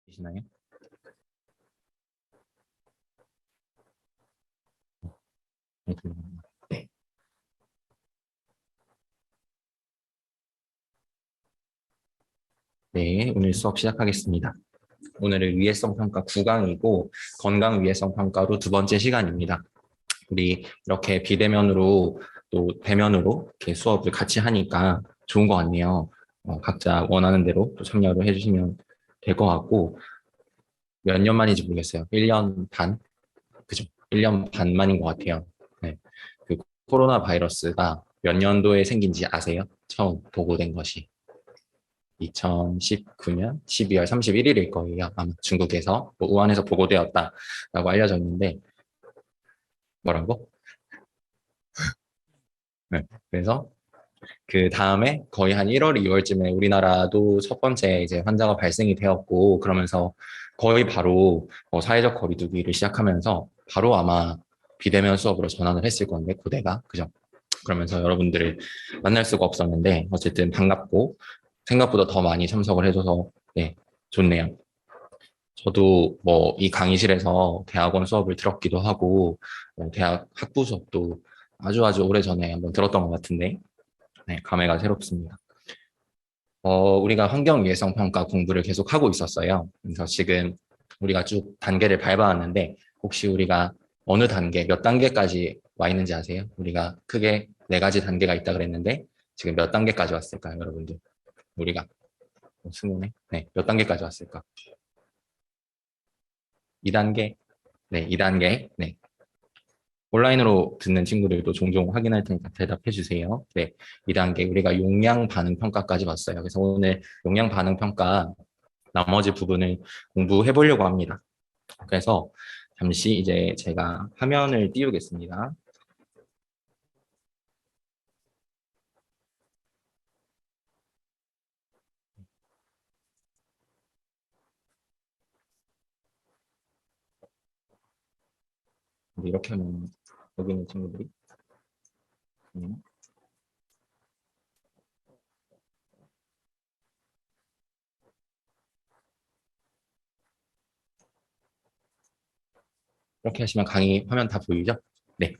계시나요? 네, 들립니다. 네. 네, 오늘 수업 시작하겠습니다. 오늘은 위해성 평가 9강이고 건강 위해성 평가로 두 번째 시간입니다. 우리 이렇게 비대면으로 또 대면으로 이렇게 수업을 같이 하니까 좋은 것 같네요. 각자 원하는 대로 또 참여를 해주시면 될 것 같고 몇 년 만인지 모르겠어요. 1년 반? 그죠? 1년 반 만인 것 같아요. 네. 그 코로나 바이러스가 몇 년도에 생긴지 아세요? 처음 보고된 것이. 2019년 12월 31일일 거예요. 아마 중국에서 우한에서 보고되었다라고 알려져 있는데 뭐라고? 네. 그래서 그 다음에 거의 한 1월, 2월쯤에 우리나라도 첫 번째 이제 환자가 발생이 되었고 그러면서 거의 바로 사회적 거리두기를 시작하면서 바로 아마 비대면 수업으로 전환을 했을 건데 고대가 그죠? 그러면서 여러분들을 만날 수가 없었는데 어쨌든 반갑고 생각보다 더 많이 참석을 해줘서 네, 좋네요. 저도 뭐 이 강의실에서 대학원 수업을 들었기도 하고 대학 학부 수업도 아주 오래전에 한번 들었던 것 같은데 네, 감회가 새롭습니다. 우리가 환경위해성평가 공부를 계속 하고 있었어요. 그래서 지금 우리가 쭉 단계를 밟아왔는데 혹시 우리가 어느 단계, 몇 단계까지 와 있는지 아세요? 우리가 크게 네 가지 단계가 있다 그랬는데 지금 몇 단계까지 왔을까요, 여러분들? 우리가 스무네? 네, 몇 단계까지 왔을까? 2단계? 네, 2단계. 네. 온라인으로 듣는 친구들도 종종 확인할 테니까 대답해 주세요. 네, 2단계 우리가 용량 반응 평가까지 봤어요. 그래서 오늘 용량 반응 평가 나머지 부분을 공부해 보려고 합니다. 그래서 잠시 이제 제가 화면을 띄우겠습니다. 이렇게 하면 여기 있는 친구들이 이렇게 하시면 강의 화면 다 보이죠? 네.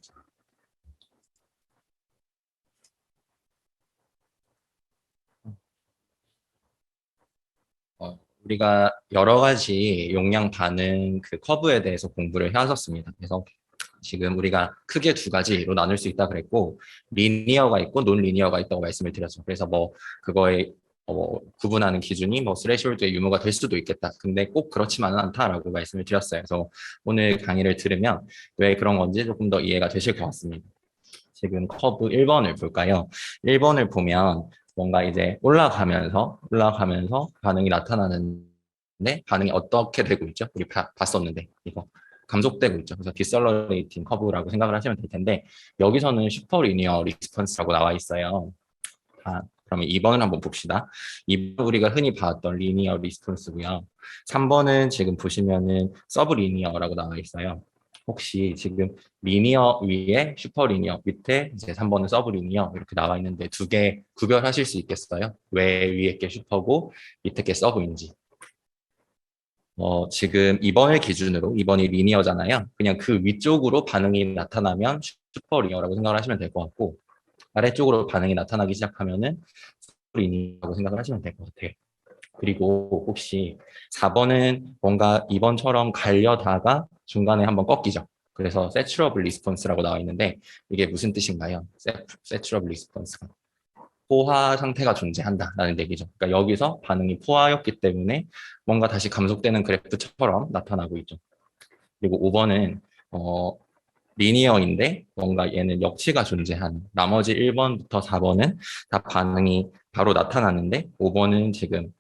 우리가 여러 가지 용량 반응 그 커브에 대해서 공부를 해왔었습니다. 그래서 지금 우리가 크게 두 가지로 나눌 수 있다 그랬고 리니어가 있고 논 리니어가 있다고 말씀을 드렸죠. 그래서 뭐 그거에 구분하는 기준이 뭐 스레시홀드의 유무가 될 수도 있겠다. 근데 꼭 그렇지만은 않다라고 말씀을 드렸어요. 그래서 오늘 강의를 들으면 왜 그런 건지 조금 더 이해가 되실 것 같습니다. 지금 커브 1번을 볼까요? 1번을 보면 뭔가 이제 올라가면서 반응이 나타나는데 반응이 어떻게 되고 있죠? 우리 봤었는데 이거 감속되고 있죠. 그래서 디셀러레이팅 커브라고 생각을 하시면 될 텐데 여기서는 슈퍼 리니어 리스폰스라고 나와 있어요. 그러면 2번을 한번 봅시다. 2번 우리가 흔히 봤던 리니어 리스폰스고요. 3번은 지금 보시면은 서브 리니어라고 나와 있어요. 혹시 지금 리니어 위에 슈퍼 리니어 밑에 이제 3번은 서브 리니어 이렇게 나와 있는데 두 개 구별하실 수 있겠어요? 왜 위에 게 슈퍼고 밑에 게 서브인지. 지금 2번을 기준으로 2번이 리니어잖아요. 그냥 그 위쪽으로 반응이 나타나면 슈퍼 리니어라고 생각을 하시면 될 것 같고 아래쪽으로 반응이 나타나기 시작하면은 리니어라고 생각을 하시면 될 것 같아요. 그리고 혹시 4번은 뭔가 2번처럼 가려다가 중간에 한번 꺾이죠. 그래서 세츄러블 리스폰스라고 나와 있는데 이게 무슨 뜻인가요? 세츄러블 리스폰스가 포화 상태가 존재한다라는 얘기죠. 그러니까 여기서 반응이 포화였기 때문에 뭔가 다시 감속되는 그래프처럼 나타나고 있죠. 그리고 5번은 리니어인데 뭔가 얘는 역치가 존재하는 나머지 1번부터 4번은 다 반응이 바로 나타나는데 5번은 지금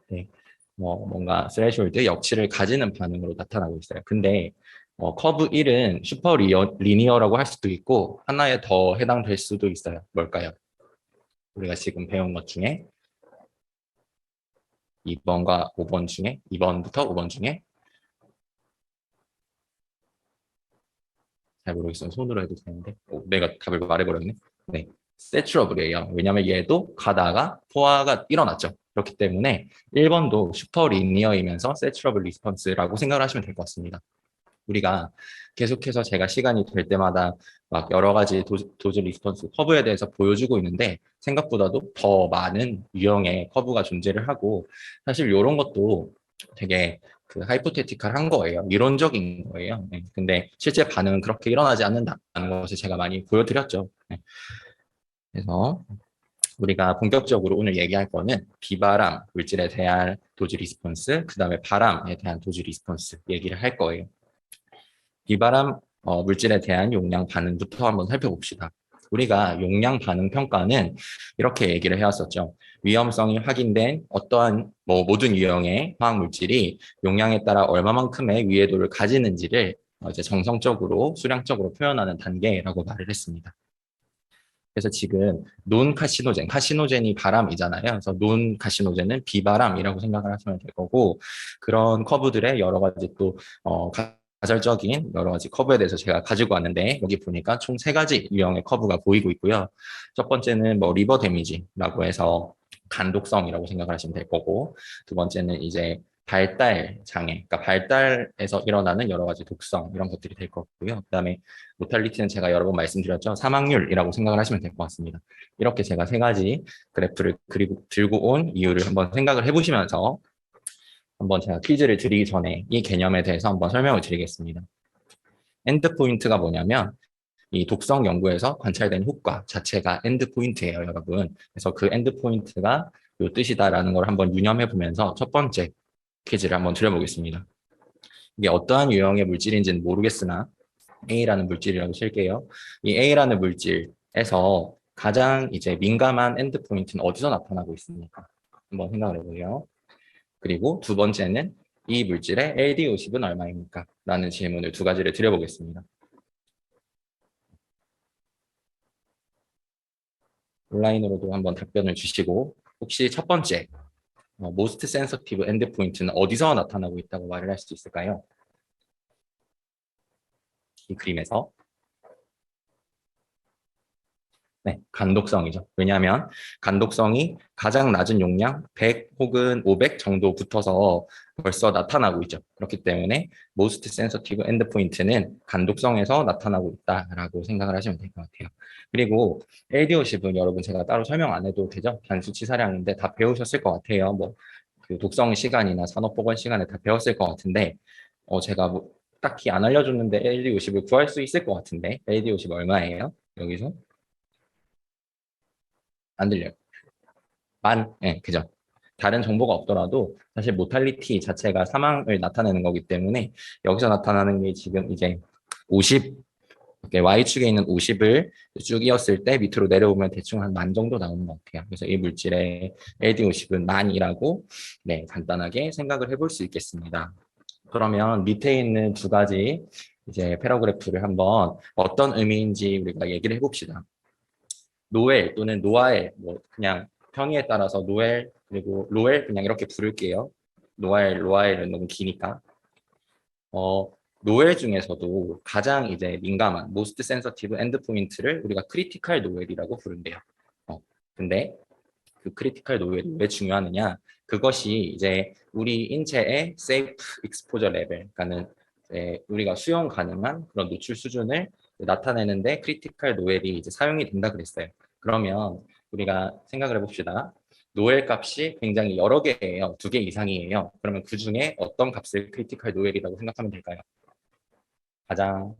네, 뭔가 스레시홀드 역치를 가지는 반응으로 나타나고 있어요. 근데 커브 1은 슈퍼 리니어라고 할 수도 있고 하나에 더 해당될 수도 있어요. 뭘까요? 우리가 지금 배운 것 중에 2번과 5번 중에 2번부터 5번 중에 잘 모르겠어요. 손으로 해도 되는데 내가 답을 말해버렸네. 네, 세츄러블이에요. 왜냐하면 얘도 가다가 포화가 일어났죠. 그렇기 때문에 1번도 슈퍼 리니어이면서 세츄러블 리스폰스라고 생각을 하시면 될 것 같습니다. 우리가 계속해서 제가 시간이 될 때마다 막 여러 가지 도즈 리스폰스 커브에 대해서 보여주고 있는데 생각보다도 더 많은 유형의 커브가 존재를 하고 사실 이런 것도 되게 그 하이포테티컬한 거예요. 이론적인 거예요. 네. 근데 실제 반응은 그렇게 일어나지 않는다는 것을 제가 많이 보여드렸죠. 네. 그래서 우리가 본격적으로 오늘 얘기할 거는 비바람 물질에 대한 도즈 리스폰스, 그 다음에 바람에 대한 도즈 리스폰스 얘기를 할 거예요. 비바람 물질에 대한 용량 반응부터 한번 살펴봅시다. 우리가 용량 반응 평가는 이렇게 얘기를 해왔었죠. 위험성이 확인된 어떠한 모든 유형의 화학 물질이 용량에 따라 얼마만큼의 위해도를 가지는지를 이제 정성적으로 수량적으로 표현하는 단계라고 말을 했습니다. 그래서 지금 카시노젠이 바람이잖아요. 그래서 카시노젠은 비바람이라고 생각을 하시면 될 거고 그런 커브들의 여러 가지 또 가설적인 여러 가지 커브에 대해서 제가 가지고 왔는데 여기 보니까 총 3가지 유형의 커브가 보이고 있고요. 첫 번째는 리버 데미지라고 해서 간독성이라고 생각을 하시면 될 거고 두 번째는 이제 발달 장애, 그러니까 발달에서 일어나는 여러 가지 독성 이런 것들이 될 거고요. 그다음에 모탈리티는 제가 여러 번 말씀드렸죠. 사망률이라고 생각을 하시면 될 것 같습니다. 이렇게 제가 3가지 그래프를 들고 온 이유를 한번 생각을 해보시면서 한번 제가 퀴즈를 드리기 전에 이 개념에 대해서 한번 설명을 드리겠습니다. 엔드포인트가 뭐냐면 이 독성 연구에서 관찰된 효과 자체가 엔드포인트예요, 여러분. 그래서 그 엔드포인트가 이 뜻이다라는 걸 한번 유념해 보면서 첫 번째 퀴즈를 한번 드려보겠습니다. 이게 어떠한 유형의 물질인지는 모르겠으나 A라는 물질이라고 칠게요. 이 A라는 물질에서 가장 이제 민감한 엔드포인트는 어디서 나타나고 있습니까? 한번 생각을 해보세요. 그리고 두 번째는 이 물질의 LD50은 얼마입니까? 라는 질문을 2가지를 드려보겠습니다. 온라인으로도 한번 답변을 주시고 혹시 첫 번째 most sensitive endpoint는 어디서 나타나고 있다고 말을 할 수 있을까요? 이 그림에서. 네, 간독성이죠. 왜냐하면 간독성이 가장 낮은 용량 100 혹은 500 정도 붙어서 벌써 나타나고 있죠. 그렇기 때문에 most sensitive endpoint는 간독성에서 나타나고 있다라고 생각을 하시면 될 것 같아요. 그리고 LD50은 여러분 제가 따로 설명 안 해도 되죠? 단수치사량인데 다 배우셨을 것 같아요. 그 독성 시간이나 산업보건 시간에 다 배웠을 것 같은데 제가 딱히 안 알려줬는데 LD50을 구할 수 있을 것 같은데 LD50 얼마예요? 여기서? 안 들려요. 네, 그죠. 다른 정보가 없더라도 사실 모탈리티 자체가 사망을 나타내는 거기 때문에 여기서 나타나는 게 지금 이제 50, Y축에 있는 50을 쭉 이었을 때 밑으로 내려오면 대충 한 10,000 정도 나오는 것 같아요. 그래서 이 물질의 LD50은 10,000이라고 네, 간단하게 생각을 해볼 수 있겠습니다. 그러면 밑에 있는 2가지 이제 패러그래프를 한번 어떤 의미인지 우리가 얘기를 해봅시다. 노엘 또는 노아엘 그냥 편의에 따라서 노엘 그리고 로엘 그냥 이렇게 부를게요. 노아엘, 로아엘은 너무 기니까. 노엘 중에서도 가장 이제 민감한 most sensitive endpoint를 우리가 크리티컬 노엘이라고 부른대요. 근데 그 크리티컬 노엘이 왜 중요하느냐? 그것이 이제 우리 인체의 safe exposure level, 그러니까는 우리가 수용 가능한 그런 노출 수준을 나타내는데 크리티컬 노엘이 이제 사용이 된다 그랬어요. 그러면 우리가 생각을 해봅시다. 노엘 값이 굉장히 여러 개예요. 2개 이상이에요. 그러면 그 중에 어떤 값을 크리티컬 노엘이라고 생각하면 될까요? 가장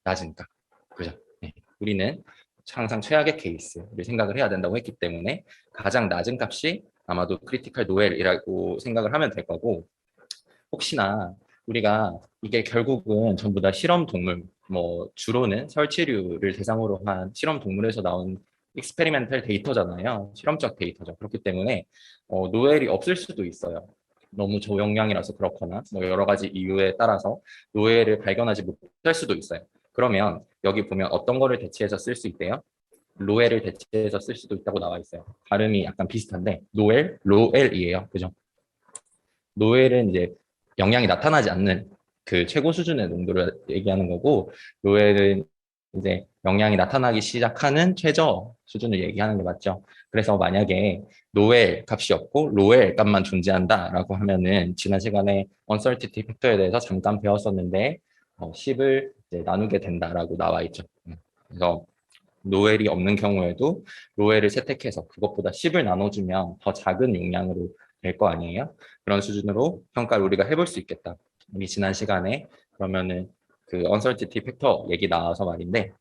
낮은 값. 그죠? 네. 우리는 항상 최악의 케이스를 생각을 해야 된다고 했기 때문에 가장 낮은 값이 아마도 크리티컬 노엘이라고 생각을 하면 될 거고 혹시나 우리가 이게 결국은 전부 다 실험 동물, 주로는 설치류를 대상으로 한 실험 동물에서 나온 익스페리멘탈 데이터잖아요. 실험적 데이터죠. 그렇기 때문에 노엘이 없을 수도 있어요. 너무 저용량이라서 그렇거나 여러 가지 이유에 따라서 노엘을 발견하지 못할 수도 있어요. 그러면 여기 보면 어떤 거를 대체해서 쓸 수 있대요? 로엘을 대체해서 쓸 수도 있다고 나와 있어요. 발음이 약간 비슷한데 노엘, 로엘이에요. 그죠? 노엘은 이제 영향이 나타나지 않는 그 최고 수준의 농도를 얘기하는 거고 로엘은 이제 영향이 나타나기 시작하는 최저 수준을 얘기하는 게 맞죠. 그래서 만약에 노엘 값이 없고 로엘 값만 존재한다라고 하면은 지난 시간에 uncertainty 팩터에 대해서 잠깐 배웠었는데 10을 이제 나누게 된다라고 나와 있죠. 그래서 노엘이 없는 경우에도 로엘을 채택해서 그것보다 10을 나눠주면 더 작은 용량으로 될 거 아니에요? 그런 수준으로 평가를 우리가 해볼 수 있겠다. 우리 지난 시간에 그러면은 그 uncertainty 팩터 얘기 나와서 말인데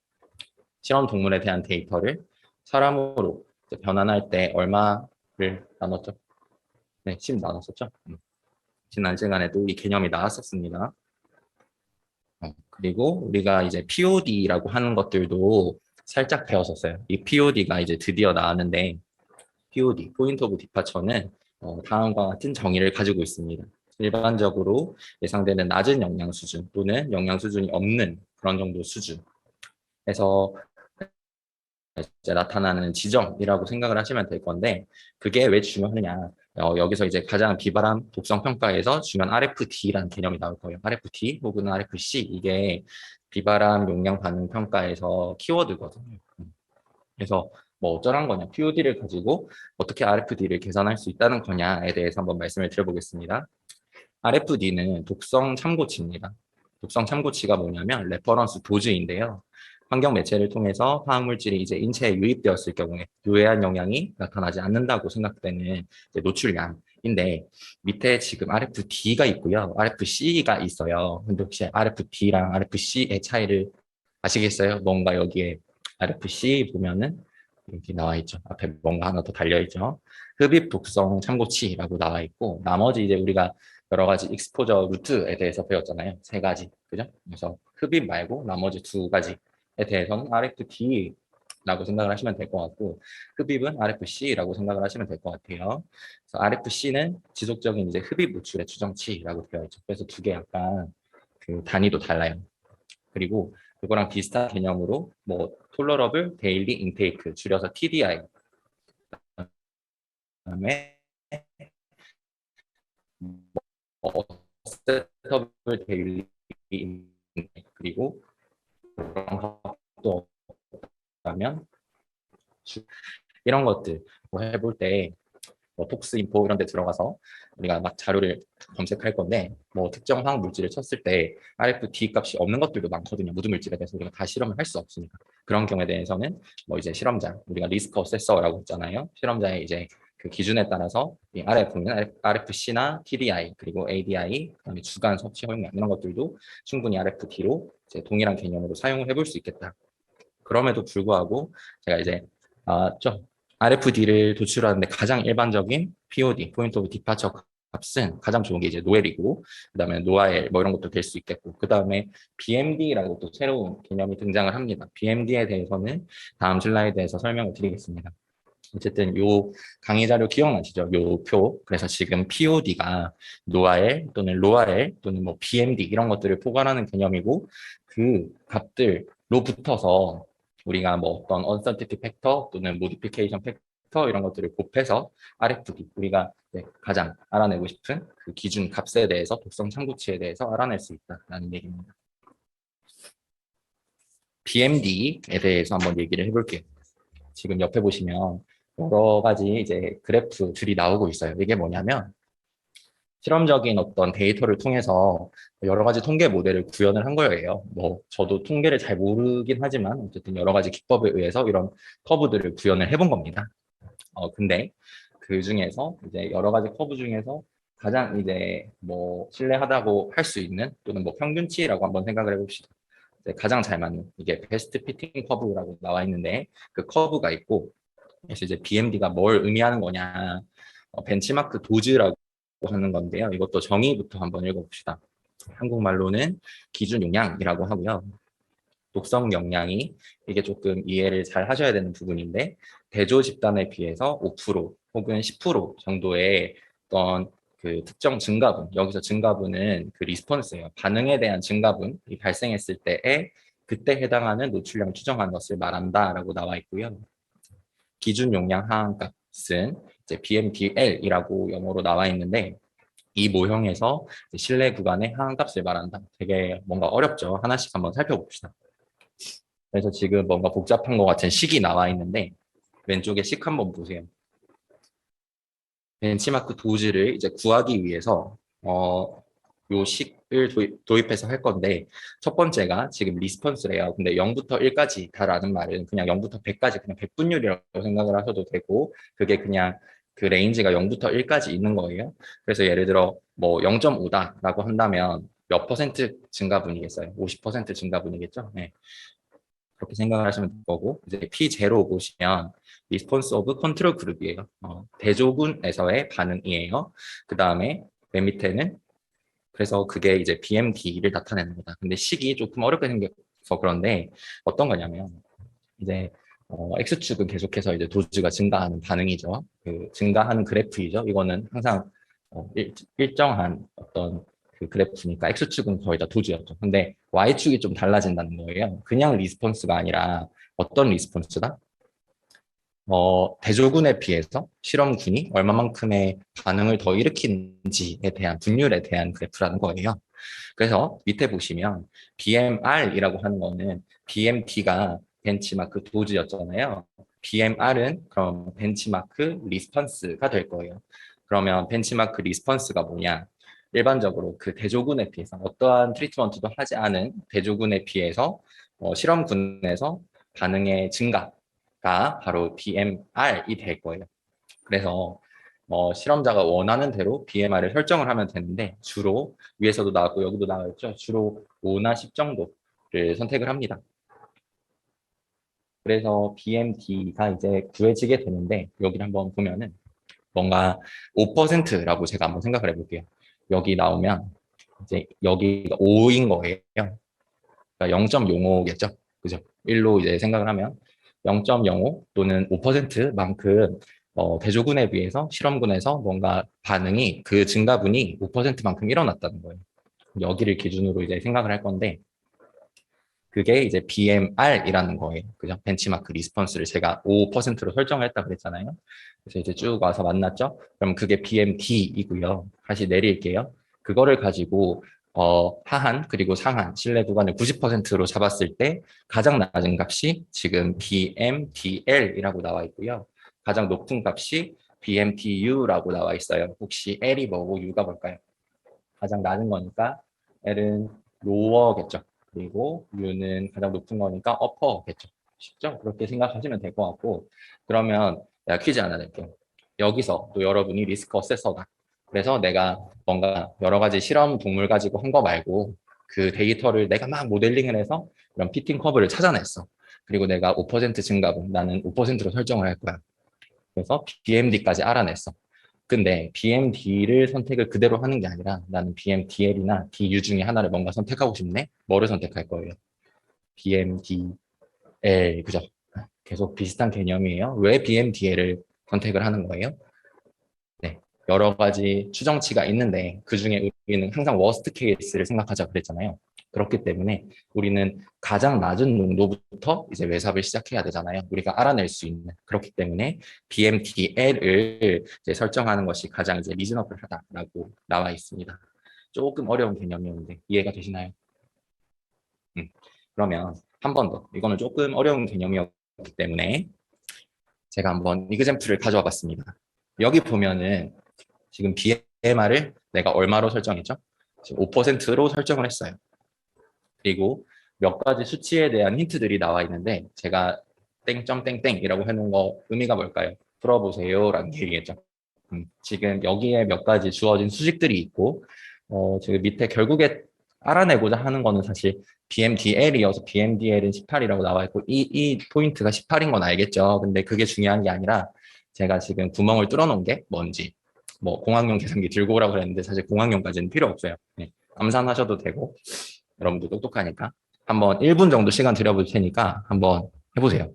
실험 동물에 대한 데이터를 사람으로 변환할 때 얼마를 나눴죠? 네, 10 나눴었죠? 지난 시간에도 이 개념이 나왔었습니다. 그리고 우리가 이제 POD라고 하는 것들도 살짝 배웠었어요. 이 POD가 이제 드디어 나왔는데 POD, 포인트 오브 디파처는 다음과 같은 정의를 가지고 있습니다. 일반적으로 예상되는 낮은 영양 수준 또는 영양 수준이 없는 그런 정도 수준에서 이제 나타나는 지점이라고 생각을 하시면 될 건데 그게 왜 중요하느냐 여기서 이제 가장 비바람 독성 평가에서 중요한 RFD라는 개념이 나올 거예요. RFD 혹은 RFC 이게 비바람 용량 반응 평가에서 키워드거든요. 그래서 뭐 어쩌란 거냐 POD를 가지고 어떻게 RFD를 계산할 수 있다는 거냐에 대해서 한번 말씀을 드려보겠습니다. RFD는 독성 참고치입니다. 독성 참고치가 뭐냐면 레퍼런스 도즈인데요. 환경 매체를 통해서 화학물질이 이제 인체에 유입되었을 경우에 유해한 영향이 나타나지 않는다고 생각되는 노출량인데 밑에 지금 RFD가 있고요. RFC가 있어요. 근데 혹시 RFD랑 RFC의 차이를 아시겠어요? 뭔가 여기에 RFC 보면은 여기 나와 있죠. 앞에 뭔가 하나 더 달려 있죠. 흡입 독성 참고치라고 나와 있고 나머지 이제 우리가 여러 가지 익스포저 루트에 대해서 배웠잖아요. 세 가지. 그죠? 그래서 흡입 말고 나머지 두 가지에 대해서는 RFD라고 생각을 하시면 될 것 같고 흡입은 RFC라고 생각을 하시면 될 것 같아요. 그래서 RFC는 지속적인 이제 흡입 노출의 추정치라고 되어 있죠. 그래서 두 개 약간 그 단위도 달라요. 그리고 그거랑 비슷한 개념으로 뭐 톨러러블 데일리 인테이크 줄여서 TDI 그다음에 어셋터블 데일리 그리고 그런 것도 없다면 이런 것들 뭐 해볼 때 뭐 폭스인포 이런 데 들어가서 우리가 막 자료를 검색할 건데 뭐 특정 화학 물질을 쳤을 때 RFD 값이 없는 것들도 많거든요. 무드 물질에 대해서 우리가 다 실험을 할 수 없으니까 그런 경우에 대해서는 뭐 이제 실험자 우리가 리스크 어세서라고 했잖아요. 실험자의 이제 그 기준에 따라서 이 아래 보면 RFC나 TDI 그리고 ADI 그다음에 주간 섭취 허용량 이런 것들도 충분히 RFD로 이제 동일한 개념으로 사용을 해볼 수 있겠다. 그럼에도 불구하고 제가 이제 좀 RFD를 도출하는데 가장 일반적인 POD, 포인트 오브 디파처 값은 가장 좋은 게 이제 노엘이고 그다음에 노아엘 뭐 이런 것도 될 수 있겠고 그다음에 BMD라고 또 새로운 개념이 등장을 합니다. BMD에 대해서는 다음 슬라이드에서 설명을 드리겠습니다. 어쨌든 요 강의 자료 기억나시죠? 요 표. 그래서 지금 POD가 노아엘 또는 로아엘 또는 뭐 BMD 이런 것들을 포괄하는 개념이고 그 값들로 붙어서 우리가 뭐 어떤 uncertainty 팩터 또는 modification 팩터 이런 것들을 곱해서 RFD 우리가 가장 알아내고 싶은 그 기준 값에 대해서 독성 참고치에 대해서 알아낼 수 있다라는 얘기입니다. BMD에 대해서 한번 얘기를 해볼게요. 지금 옆에 보시면 여러 가지 이제 그래프들이 나오고 있어요. 이게 뭐냐면 실험적인 어떤 데이터를 통해서 여러 가지 통계 모델을 구현을 한 거예요. 뭐 저도 통계를 잘 모르긴 하지만 어쨌든 여러 가지 기법에 의해서 이런 커브들을 구현을 해본 겁니다. 근데 그 중에서 이제 여러 가지 커브 중에서 가장 이제 뭐 신뢰하다고 할 수 있는 또는 뭐 평균치라고 한번 생각을 해봅시다. 가장 잘 맞는 이게 베스트 피팅 커브라고 나와 있는데 그 커브가 있고 그래서 이제 BMD가 뭘 의미하는 거냐 벤치마크 도즈라고 하는 건데요. 이것도 정의부터 한번 읽어봅시다. 한국말로는 기준 용량이라고 하고요. 독성 영양이 이게 조금 이해를 잘 하셔야 되는 부분인데 대조 집단에 비해서 5% 혹은 10% 정도의 어떤 그 특정 증가분 여기서 증가분은 그 리스폰스예요. 반응에 대한 증가분이 발생했을 때에 그때 해당하는 노출량 추정한 것을 말한다라고 나와 있고요. 기준 용량 하한값은 이제 BMDL이라고 영어로 나와 있는데 이 모형에서 실내 구간의 하한값을 말한다. 되게 뭔가 어렵죠. 하나씩 한번 살펴봅시다. 그래서 지금 뭔가 복잡한 것 같은 식이 나와 있는데 왼쪽에 식 한번 보세요. 벤치마크 도즈를 이제 구하기 위해서 요 식을 도입해서 할 건데 첫 번째가 지금 리스폰스래요. 근데 0부터 1까지 다라는 말은 그냥 0부터 100까지 그냥 백분율이라고 생각을 하셔도 되고 그게 그냥 그 레인지가 0부터 1까지 있는 거예요. 그래서 예를 들어 뭐 0.5다라고 한다면 몇 퍼센트 증가분이겠어요? 50% 증가분이겠죠? 네. 그렇게 생각을 하시면 될 거고 이제 P0 보시면 리스폰스 오브 컨트롤 그룹이에요. 대조군에서의 반응이에요. 그 다음에 맨 밑에는 그래서 그게 이제 BMD를 나타내는 거다. 근데 식이 조금 어렵게 생겨서 그런데 어떤 거냐면 이제 X축은 계속해서 이제 도즈가 증가하는 반응이죠. 그 증가하는 그래프이죠. 이거는 항상 일정한 어떤 그 그래프니까 X축은 거의 다 도즈였죠. 근데 Y축이 좀 달라진다는 거예요. 그냥 리스폰스가 아니라 어떤 리스폰스다? 대조군에 비해서 실험군이 얼마만큼의 반응을 더 일으키는지에 대한 분율에 대한 그래프라는 거예요. 그래서 밑에 보시면 BMR이라고 하는 거는 BMT가 벤치마크 도즈였잖아요. BMR은 그럼 벤치마크 리스pon스가 될 거예요. 그러면 벤치마크 리스pon스가 뭐냐? 일반적으로 그 대조군에 비해서 어떠한 트리트먼트도 하지 않은 대조군에 비해서 실험군에서 반응의 증가가 바로 BMR이 될 거예요. 그래서 실험자가 원하는 대로 BMR을 설정을 하면 되는데 주로 위에서도 나왔고 여기도 나왔죠. 주로 5나 10 정도를 선택을 합니다. 그래서 BMD가 이제 구해지게 되는데 여기를 한번 보면은 뭔가 5%라고 제가 한번 생각을 해볼게요. 여기 나오면 이제 여기가 5인 거예요. 그러니까 0.05겠죠. 그죠? 1로 이제 생각을 하면 0.05 또는 5%만큼 대조군에 비해서 실험군에서 뭔가 반응이 그 증가분이 5%만큼 일어났다는 거예요. 여기를 기준으로 이제 생각을 할 건데 그게 이제 BMR이라는 거예요. 그죠? 벤치마크 리스폰스를 제가 5%로 설정을 했다 그랬잖아요. 그래서 이제 쭉 와서 만났죠. 그럼 그게 BMD이고요. 다시 내릴게요. 그거를 가지고 하한 그리고 상한 실내 구간을 90%로 잡았을 때 가장 낮은 값이 지금 BMDL이라고 나와 있고요. 가장 높은 값이 BMDU라고 나와 있어요. 혹시 L이 뭐고 U가 뭘까요? 가장 낮은 거니까 L은 로어겠죠. 그리고 U는 가장 높은 거니까 어퍼겠죠. 쉽죠? 그렇게 생각하시면 될 것 같고 그러면 내가 퀴즈 하나 낼게요. 여기서 또 여러분이 리스크 어세서다. 그래서 내가 뭔가 여러 가지 실험 동물 가지고 한 거 말고 그 데이터를 내가 막 모델링을 해서 그런 피팅 커브를 찾아냈어. 그리고 내가 5% 증가분 나는 5%로 설정을 할 거야. 그래서 BMD까지 알아냈어. 근데 BMD를 선택을 그대로 하는 게 아니라 나는 BMDL이나 DU 중에 하나를 뭔가 선택하고 싶네? 뭐를 선택할 거예요? BMDL, 그죠? 계속 비슷한 개념이에요. 왜 BMDL을 선택을 하는 거예요? 네. 여러 가지 추정치가 있는데 그 중에 우리는 항상 워스트 케이스를 생각하자 그랬잖아요. 그렇기 때문에 우리는 가장 낮은 농도부터 이제 외삽을 시작해야 되잖아요. 우리가 알아낼 수 있는. 그렇기 때문에 BMDL을 이제 설정하는 것이 가장 이제 리즈너블하다라고 나와 있습니다. 조금 어려운 개념이었는데 이해가 되시나요? 음. 그러면 한 번 더. 이거는 조금 어려운 개념이었기 때문에 제가 한번 이그젬플을 가져와 봤습니다. 여기 보면은 지금 BMR을 내가 얼마로 설정했죠? 지금 5%로 설정을 했어요. 그리고 몇 가지 수치에 대한 힌트들이 나와 있는데 제가 땡점땡땡이라고 해놓은 거 의미가 뭘까요? 풀어보세요 라는 얘기겠죠. 지금 여기에 몇 가지 주어진 수식들이 있고 지금 밑에 결국에 알아내고자 하는 거는 사실 BMDL이어서 BMDL은 18이라고 나와 있고 이 포인트가 18인 건 알겠죠. 근데 그게 중요한 게 아니라 제가 지금 구멍을 뚫어 놓은 게 뭔지 뭐 공학용 계산기 들고 오라고 그랬는데 사실 공학용까지는 필요 없어요. 네. 암산하셔도 되고 여러분도 똑똑하니까 한번 1분 정도 시간 드려볼 테니까 한번 해보세요.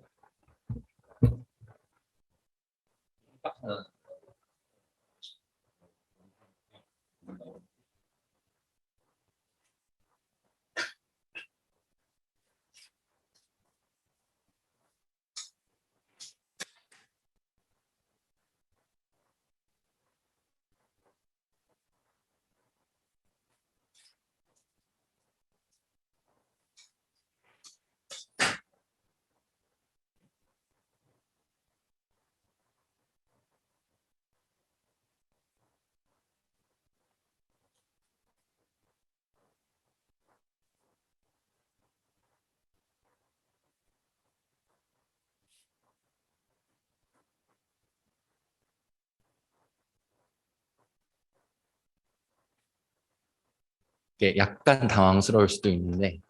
이게 약간 당황스러울 수도 있는데,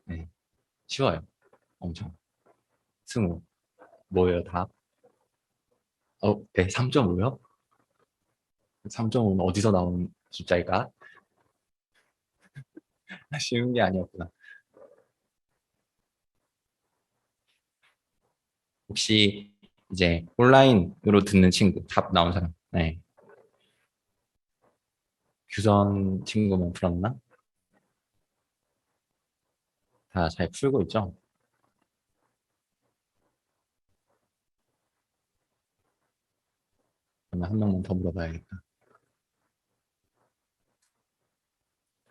네, 쉬워요. 엄청. 스무. 뭐예요, 답? 네, 3.5요? 3.5는 어디서 나온 숫자일까? 쉬운 게 아니었구나. 혹시 이제 온라인으로 듣는 친구, 답 나온 사람? 네. 규선 친구만 풀었나? 다 잘 풀고 있죠? 그러면 한 명만 더 물어봐야겠다.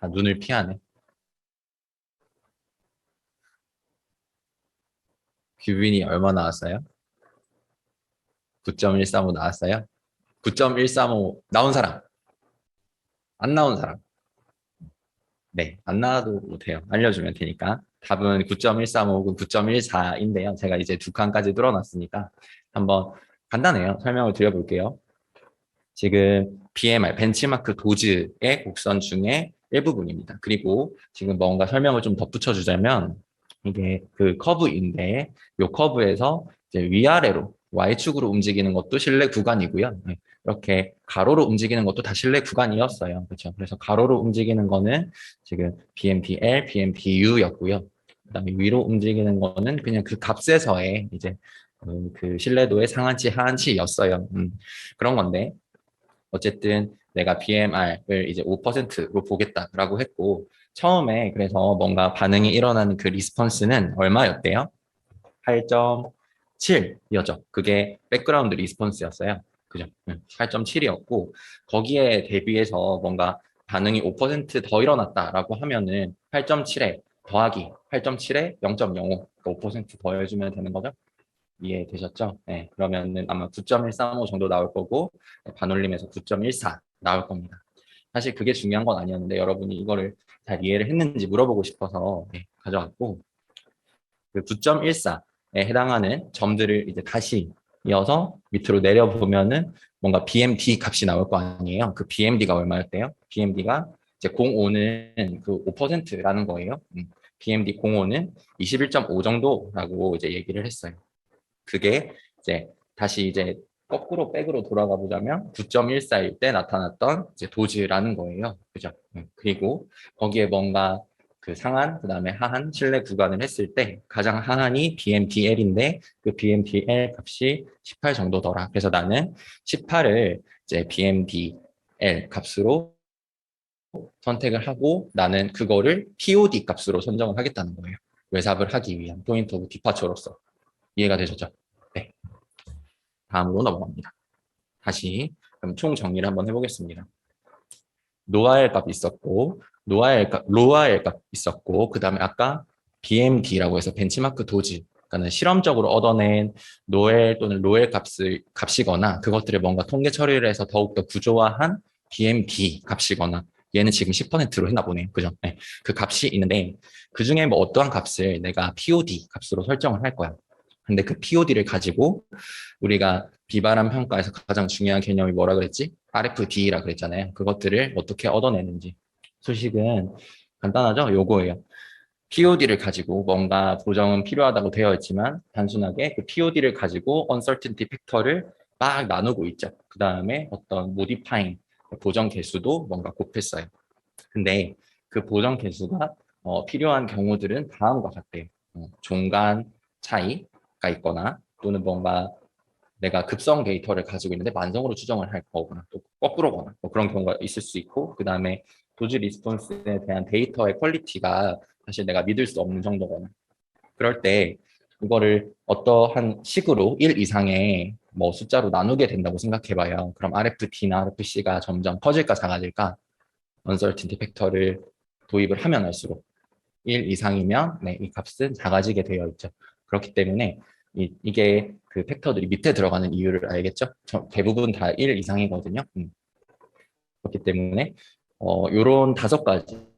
다 눈을 피하네. 규빈이 얼마 나왔어요? 9.135 나왔어요? 9.135 나온 사람, 안 나온 사람. 네, 안 나와도 못해요. 알려주면 되니까. 답은 9.135고 9.14인데요. 제가 이제 두 칸까지 뚫어놨으니까 한번 간단해요. 설명을 드려볼게요. 지금 BMR, 벤치마크 도즈의 곡선 중에 일부분입니다. 그리고 지금 뭔가 설명을 좀 덧붙여 주자면 이게 그 커브인데 이 커브에서 이제 위아래로 Y축으로 움직이는 것도 실내 구간이고요. 네, 이렇게 가로로 움직이는 것도 다 실내 구간이었어요. 그렇죠? 그래서 가로로 움직이는 거는 지금 BMPL, BMPU였고요. 그다음에 위로 움직이는 거는 그냥 그 값에서의 이제 그 신뢰도의 상한치, 하한치였어요. 그런 건데 어쨌든 내가 BMR을 이제 5%로 보겠다라고 했고 처음에 그래서 뭔가 반응이 일어나는 그 리스폰스는 얼마였대요? 8.7이었죠. 그게 백그라운드 리스폰스였어요. 그죠? 8.7이었고 거기에 대비해서 뭔가 반응이 5%더 일어났다라고 하면은 8.7에 더하기 8.7에 0.05, 5% 더해주면 되는 거죠. 이해되셨죠? 네, 그러면은 아마 9.135 정도 나올 거고 반올림에서 9.14 나올 겁니다. 사실 그게 중요한 건 아니었는데 여러분이 이거를 잘 이해를 했는지 물어보고 싶어서 네, 가져왔고 그 9.14에 해당하는 점들을 이제 다시 이어서 밑으로 내려보면은 뭔가 BMD 값이 나올 거 아니에요. 그 BMD가 얼마였대요? BMD가 이제 05는 그 5%라는 거예요. BMD 05는 21.5 정도라고 이제 얘기를 했어요. 그게 이제 다시 이제 거꾸로 백으로 돌아가 보자면 9.14일 때 나타났던 이제 도즈라는 거예요. 그죠? 그리고 거기에 뭔가 그 상한, 그 다음에 하한, 실내 구간을 했을 때 가장 하한이 BMDL인데 그 BMDL 값이 18 정도더라. 그래서 나는 18을 이제 BMDL 값으로 선택을 하고 나는 그거를 POD 값으로 선정을 하겠다는 거예요. 외삽을 하기 위한 포인트 오브 디파처로서. 이해가 되셨죠? 네. 다음으로 넘어갑니다. 다시 그럼 총 정리를 한번 해보겠습니다. 노아엘 값 있었고, 로아엘 값 있었고, 그 다음에 아까 BMD라고 해서 벤치마크 도즈, 그러니까 실험적으로 얻어낸 노엘 또는 로엘 값이거나 그것들을 뭔가 통계 처리를 해서 더욱더 구조화한 BMD 값이거나 얘는 지금 10%로 했나 보네요. 그죠? 네. 그 값이 있는데 그 중에 뭐 어떠한 값을 내가 POD 값으로 설정을 할 거야. 근데 그 POD를 가지고 우리가 비바람 평가에서 가장 중요한 개념이 뭐라 그랬지? RFD라 그랬잖아요. 그것들을 어떻게 얻어내는지. 소식은 간단하죠? 요거예요. POD를 가지고 뭔가 보정은 필요하다고 되어 있지만 단순하게 그 POD를 가지고 uncertainty 팩터를 막 나누고 있죠. 그 다음에 어떤 modifying 보정 개수도 뭔가 곱했어요. 근데 그 보정 개수가 필요한 경우들은 다음과 같대요. 종간 차이가 있거나 또는 뭔가 내가 급성 데이터를 가지고 있는데 만성으로 추정을 할 거거나 또 거꾸로거나 뭐 그런 경우가 있을 수 있고 그 다음에 도즈 리스폰스에 대한 데이터의 퀄리티가 사실 내가 믿을 수 없는 정도거나 그럴 때 이거를 어떠한 식으로 1 이상의 뭐 숫자로 나누게 된다고 생각해봐요. 그럼 RFD나 RFC가 점점 커질까 작아질까? uncertainty 팩터를 도입을 하면 할수록 1 이상이면 네, 이 값은 작아지게 되어 있죠. 그렇기 때문에 이게 그 팩터들이 밑에 들어가는 이유를 알겠죠? 대부분 다 1 이상이거든요. 그렇기 때문에 요런 5가지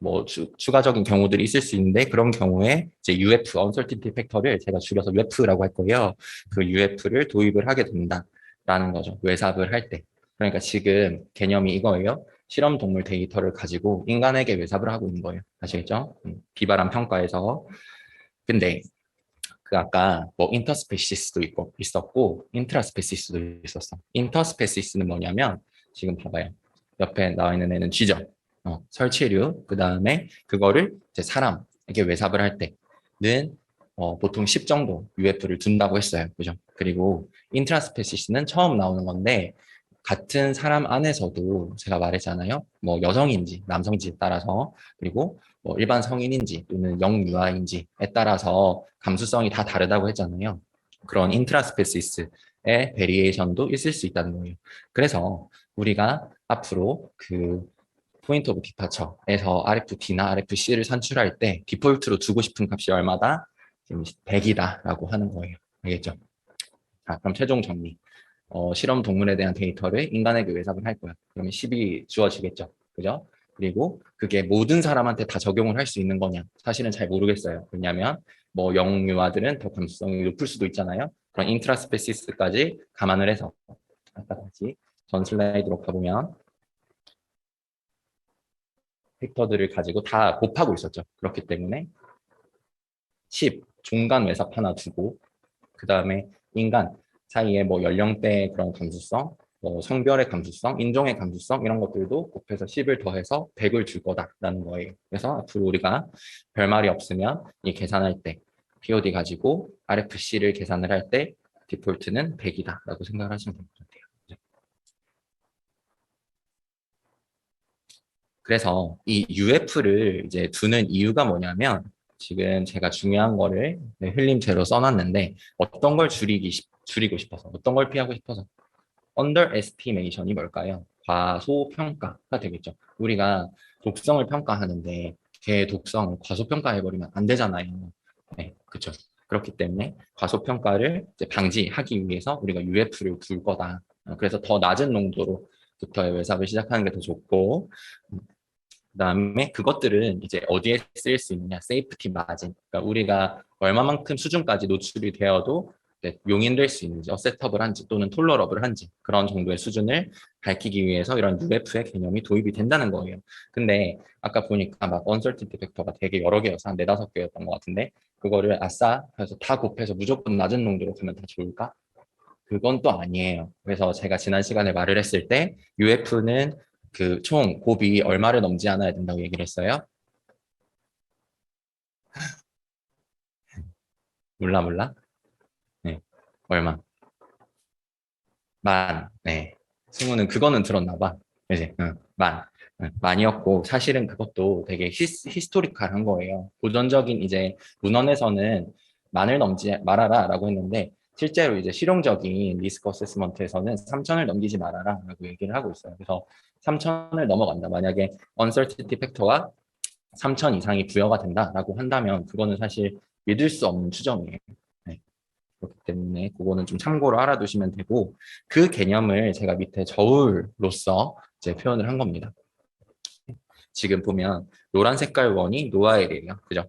뭐 추가적인 경우들이 있을 수 있는데 그런 경우에 이제 UF, uncertainty 팩터를 제가 줄여서 UF라고 할 거예요. 그 UF를 도입을 하게 된다라는 거죠. 외삽을 할 때. 그러니까 지금 개념이 이거예요. 실험 동물 데이터를 가지고 인간에게 외삽을 하고 있는 거예요. 아시겠죠? 비발한 평가에서. 근데 그 아까 뭐 인터스페시스도 있었고 인트라스페시스도 있었어. 인터스페시스는 뭐냐면 지금 봐봐요. 옆에 나와 있는 애는 쥐죠. 설치류. 그 다음에 그거를 이제 사람에게 외삽을 할 때는 보통 10 정도 UF를 둔다고 했어요. 그죠? 그리고 인트라스페시스는 처음 나오는 건데 같은 사람 안에서도 제가 말했잖아요. 뭐 여성인지 남성인지에 따라서 그리고 뭐 일반 성인인지 또는 영유아인지에 따라서 감수성이 다 다르다고 했잖아요. 그런 인트라스페시스의 베리에이션도 있을 수 있다는 거예요. 그래서 우리가 앞으로 그 포인트 오브 디파처에서 RFD나 RFC를 산출할 때 디폴트로 두고 싶은 값이 얼마다? 지금 100이다라고 하는 거예요. 알겠죠? 자, 그럼 최종 정리. 실험 동물에 대한 데이터를 인간에게 외삽을 할 거야. 그러면 10이 주어지겠죠. 그죠? 그리고 그게 모든 사람한테 다 적용을 할 수 있는 거냐? 사실은 잘 모르겠어요. 왜냐하면 뭐 영유아들은 더 감수성이 높을 수도 있잖아요. 그런 인트라스페시스까지 감안을 해서 아까 다시 전 슬라이드로 가보면 벡터들을 가지고 다 곱하고 있었죠. 그렇기 때문에 10 중간 외삽 하나 두고 그 다음에 인간 사이에 뭐 연령대 그런 감수성, 뭐 성별의 감수성, 인종의 감수성 이런 것들도 곱해서 10을 더해서 100을 줄 거다라는 거예요. 그래서 앞으로 우리가 별말이 없으면 이 계산할 때 POD 가지고 RFC를 계산을 할 때 디폴트는 100이다라고 생각을 하시면 될 것 같아요. 그래서 이 UF를 이제 두는 이유가 뭐냐면 지금 제가 중요한 거를 흘림체로 써놨는데 어떤 걸 줄이고 싶어서 어떤 걸 피하고 싶어서 underestimation이 뭘까요? 과소평가가 되겠죠. 우리가 독성을 평가하는데 걔 독성을 과소평가해버리면 안 되잖아요. 네, 그렇죠. 그렇기 때문에 과소평가를 이제 방지하기 위해서 우리가 UF를 둘 거다. 그래서 더 낮은 농도로부터의 외삽을 시작하는 게 더 좋고 그다음에 그것들은 이제 어디에 쓰일 수 있느냐, 세이프티 마진. 그러니까 우리가 얼마만큼 수준까지 노출이 되어도 용인될 수 있는지, 어셋터블한지 또는 톨러러블한지 그런 정도의 수준을 밝히기 위해서 이런 UF의 개념이 도입이 된다는 거예요. 근데 아까 보니까 막 uncertainty 팩터가 되게 여러 개여서 한 네다섯 개였던 것 같은데 그거를 아싸 해서 다 곱해서 무조건 낮은 농도로 가면 다 좋을까? 그건 또 아니에요. 그래서 제가 지난 시간에 말을 했을 때 UF는 그 총 곱이 얼마를 넘지 않아야 된다고 얘기를 했어요. 몰라? 네. 얼마? 만. 네. 승우는 그거는 들었나 봐. 그지? 응. 만. 응. 만이었고 사실은 그것도 되게 히스토리컬한 거예요. 고전적인 이제 문헌에서는 만을 넘지 말아라라고 했는데 실제로 이제 실용적인 리스크 어세스먼트에서는 3천을 넘기지 말아라라고 얘기를 하고 있어요. 그래서 3천을 넘어간다. 만약에 uncertainty 팩터가 3천 이상이 부여가 된다라고 한다면 그거는 사실 믿을 수 없는 추정이에요. 네. 그렇기 때문에 그거는 좀 참고로 알아두시면 되고 그 개념을 제가 밑에 저울로서 이제 표현을 한 겁니다. 지금 보면 노란 색깔 원이 노아엘이에요. 그죠?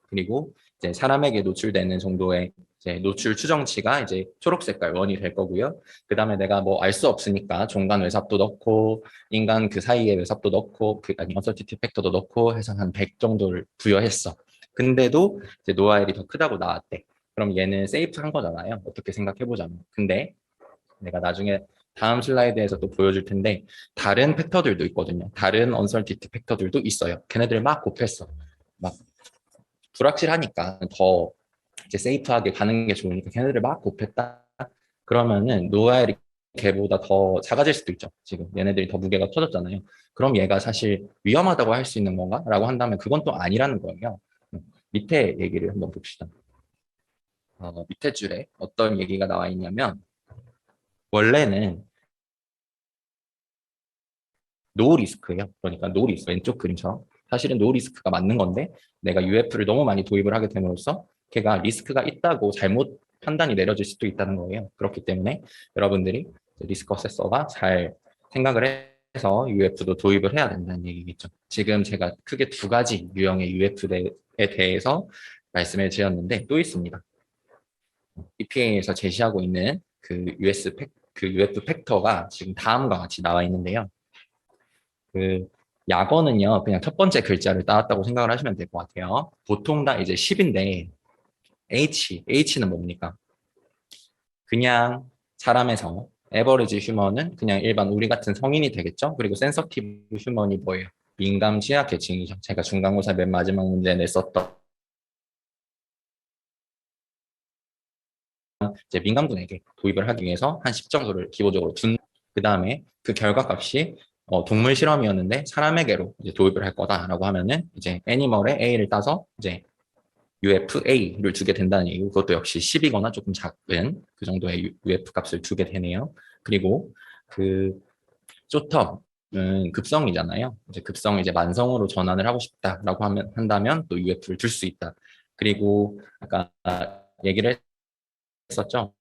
그리고 이제 사람에게 노출되는 정도의 이제 노출 추정치가 이제 초록 색깔 원이 될 거고요. 그 다음에 내가 뭐 알 수 없으니까 종간 외삽도 넣고 인간 그 사이에 외삽도 넣고 그 아니 어서티티 팩터도 넣고 해서 한 100 정도를 부여했어. 근데도 이제 노아엘이 더 크다고 나왔대. 그럼 얘는 세이프한 거잖아요. 어떻게 생각해보자면. 근데 내가 나중에 다음 슬라이드에서 또 보여줄 텐데 다른 팩터들도 있거든요. 다른 언설티티 팩터들도 있어요. 걔네들 막 곱했어. 막 불확실하니까 더 이제 세이프하게 가는 게 좋으니까 걔네들을 막 곱했다. 그러면은 노아엘이 걔보다 더 작아질 수도 있죠. 지금 얘네들이 더 무게가 커졌잖아요. 그럼 얘가 사실 위험하다고 할 수 있는 건가? 라고 한다면 그건 또 아니라는 거예요. 밑에 얘기를 한번 봅시다. 밑에 줄에 어떤 얘기가 나와 있냐면 원래는 노 리스크예요. 그러니까 노 리스크 왼쪽 그림처럼 사실은 노 리스크가 맞는 건데 내가 UF를 너무 많이 도입을 하게 됨으로써 걔가 리스크가 있다고 잘못 판단이 내려질 수도 있다는 거예요. 그렇기 때문에 여러분들이 리스크 어세서가 잘 생각을 해서 UF도 도입을 해야 된다는 얘기겠죠. 지금 제가 크게 두 가지 유형의 UF에 대해서 말씀을 드렸는데 또 있습니다. EPA에서 제시하고 있는 그 UF 팩터가 지금 다음과 같이 나와 있는데요. 그 약어는요, 그냥 첫 번째 글자를 따왔다고 생각을 하시면 될 것 같아요. 보통 다 이제 10인데, H는 뭡니까? 그냥 사람에서, 에버리지 휴먼은 그냥 일반 우리 같은 성인이 되겠죠? 그리고 센서티브 휴먼이 뭐예요? 민감 취약 계층이죠. 제가 중간고사 맨 마지막 문제 냈었던 이제 민간군에게 도입을 하기 위해서 한 10 정도를 기본적으로 둔, 그 다음에 그 결과값이 동물 실험이었는데 사람에게로 이제 도입을 할 거다라고 하면은 이제 애니멀의 A를 따서 이제 UFA를 주게 된다는 얘기고, 그것도 역시 10이거나 조금 작은 그 정도의 UF 값을 주게 되네요. 그리고 그 쇼텀은 급성이잖아요. 이제 급성을 이제 만성으로 전환을 하고 싶다라고 하면 한다면 또 UF를 줄 수 있다. 그리고 아까 얘기를 했었죠.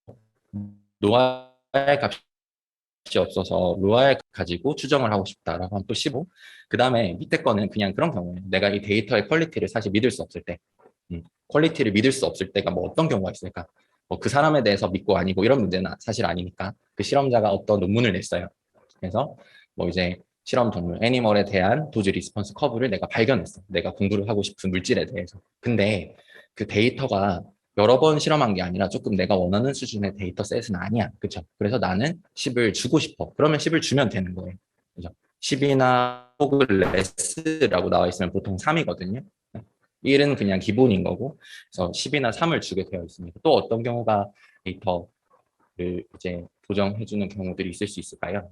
노화의 값이 없어서 노화를 가지고 추정을 하고 싶다라고 하면 또 15. 그 다음에 밑에 거는 그냥 그런 경우에 내가 이 데이터의 퀄리티를 사실 믿을 수 없을 때, 퀄리티를 믿을 수 없을 때가 뭐 어떤 경우가 있을까? 뭐 그 사람에 대해서 믿고 아니고 이런 문제는 사실 아니니까 그 실험자가 어떤 논문을 냈어요. 그래서 뭐 이제 실험 동물 애니멀에 대한 도즈 리스폰스 커브를 내가 발견했어. 내가 공부를 하고 싶은 물질에 대해서. 근데 그 데이터가 여러 번 실험한 게 아니라 조금 내가 원하는 수준의 데이터 셋은 아니야. 그쵸? 그래서 나는 10을 주고 싶어. 그러면 10을 주면 되는 거예요. 그죠? 10이나 혹은 레스라고 나와 있으면 보통 3이거든요. 1은 그냥 기본인 거고, 그래서 10이나 3을 주게 되어 있습니다. 또 어떤 경우가 데이터를 이제 보정해주는 경우들이 있을 수 있을까요?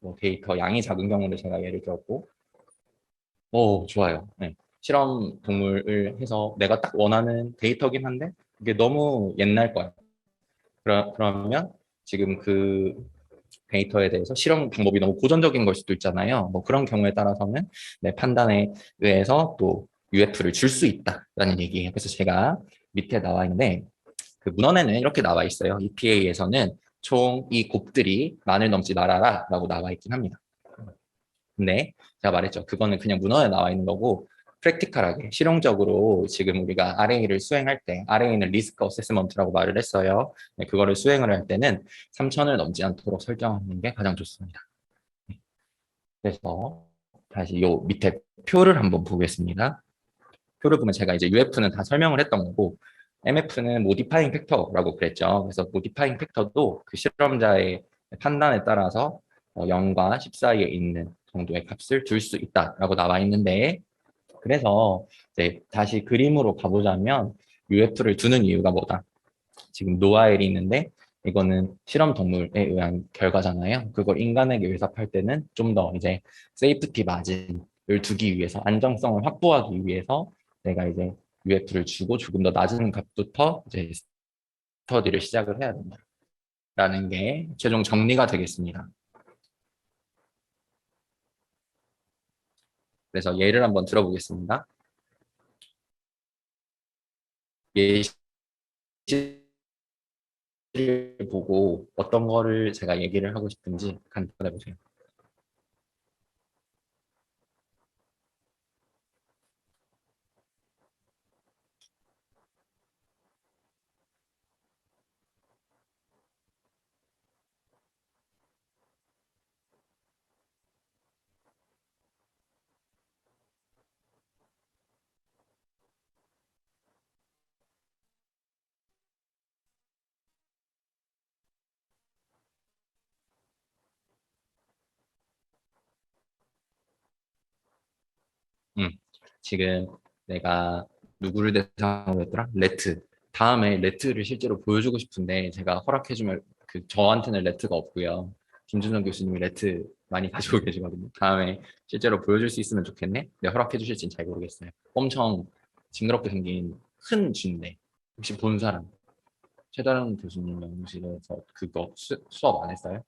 뭐 데이터 양이 작은 경우를 제가 예를 들었고, 오, 좋아요. 네. 실험 동물을 해서 내가 딱 원하는 데이터긴 한데, 이게 너무 옛날 거야. 그러면 지금 그 데이터에 대해서 실험 방법이 너무 고전적인 걸 수도 있잖아요. 뭐 그런 경우에 따라서는 내 판단에 의해서 또 UF를 줄 수 있다라는 얘기예요. 그래서 제가 밑에 나와 있는데 그 문헌에는 이렇게 나와 있어요. EPA에서는 총 이 곱들이 만을 넘지 말아라라고 나와 있긴 합니다. 근데 제가 말했죠. 그거는 그냥 문헌에 나와 있는 거고 프랙티컬하게 실용적으로 지금 우리가 RA를 수행할 때 RA는 리스크 어세스먼트라고 말을 했어요. 네, 그거를 수행을 할 때는 3,000을 넘지 않도록 설정하는 게 가장 좋습니다. 네, 그래서 다시 요 밑에 표를 한번 보겠습니다. 표를 보면 제가 이제 UF는 다 설명을 했던 거고 MF는 모디파잉 팩터라고 그랬죠. 그래서 모디파잉 팩터도 그 실험자의 판단에 따라서 0과 10 사이에 있는 정도의 값을 줄 수 있다라고 나와 있는데, 그래서 이제 다시 그림으로 가보자면 UF를 두는 이유가 뭐다? 지금 노아엘이 있는데 이거는 실험 동물에 의한 결과잖아요. 그걸 인간에게 의삽할 때는 좀 더 이제 세이프티 마진을 두기 위해서 안정성을 확보하기 위해서 내가 이제 UF를 주고 조금 더 낮은 값부터 이제 스터디를 시작을 해야 된다라는 게 최종 정리가 되겠습니다. 그래서 예를 한번 들어보겠습니다. 예시를 보고 어떤 거를 제가 얘기를 하고 싶은지 간단해 보세요. 음, 지금 내가 누구를 대상으로 했더라? 레트. 다음에 레트를 실제로 보여주고 싶은데 제가 허락해주면 그 저한테는 레트가 없고요. 김준성 교수님이 레트 많이 가지고 계시거든요. 다음에 실제로 보여줄 수 있으면 좋겠네. 네, 허락해 주실지는 잘 모르겠어요. 엄청 징그럽게 생긴 큰 쥐인데 혹시 본 사람? 최다른 교수님 연구실에서 그거 수업 안 했어요?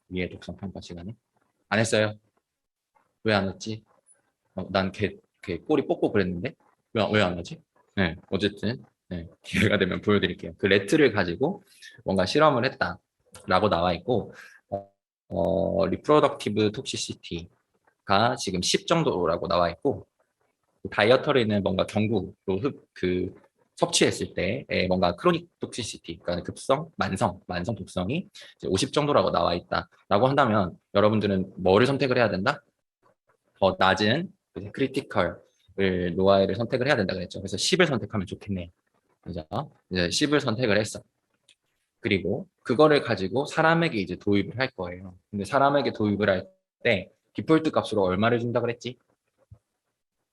위에 독성 평가 시간에? 안 했어요? 왜 안 했지? 난걔 꼬리 뽑고 그랬는데 왜 안 하지? 네, 어쨌든 네, 기회가 되면 보여드릴게요. 그 레트를 가지고 뭔가 실험을 했다라고 나와 있고 리프로덕티브 톡시시티가 지금 10 정도라고 나와 있고 다이어터리는 뭔가 경구로 그 섭취했을 때 뭔가 크로닉 톡시시티, 그러니까 급성, 만성 독성이 이제 50 정도라고 나와 있다라고 한다면 여러분들은 뭐를 선택을 해야 된다? 더 낮은 크리티컬을 노아이를 선택을 해야 된다 그랬죠. 그래서 10을 선택하면 좋겠네요. 그죠? 이제 10을 선택을 했어. 그리고 그거를 가지고 사람에게 이제 도입을 할 거예요. 근데 사람에게 도입을 할 때 디폴트 값으로 얼마를 준다 그랬지?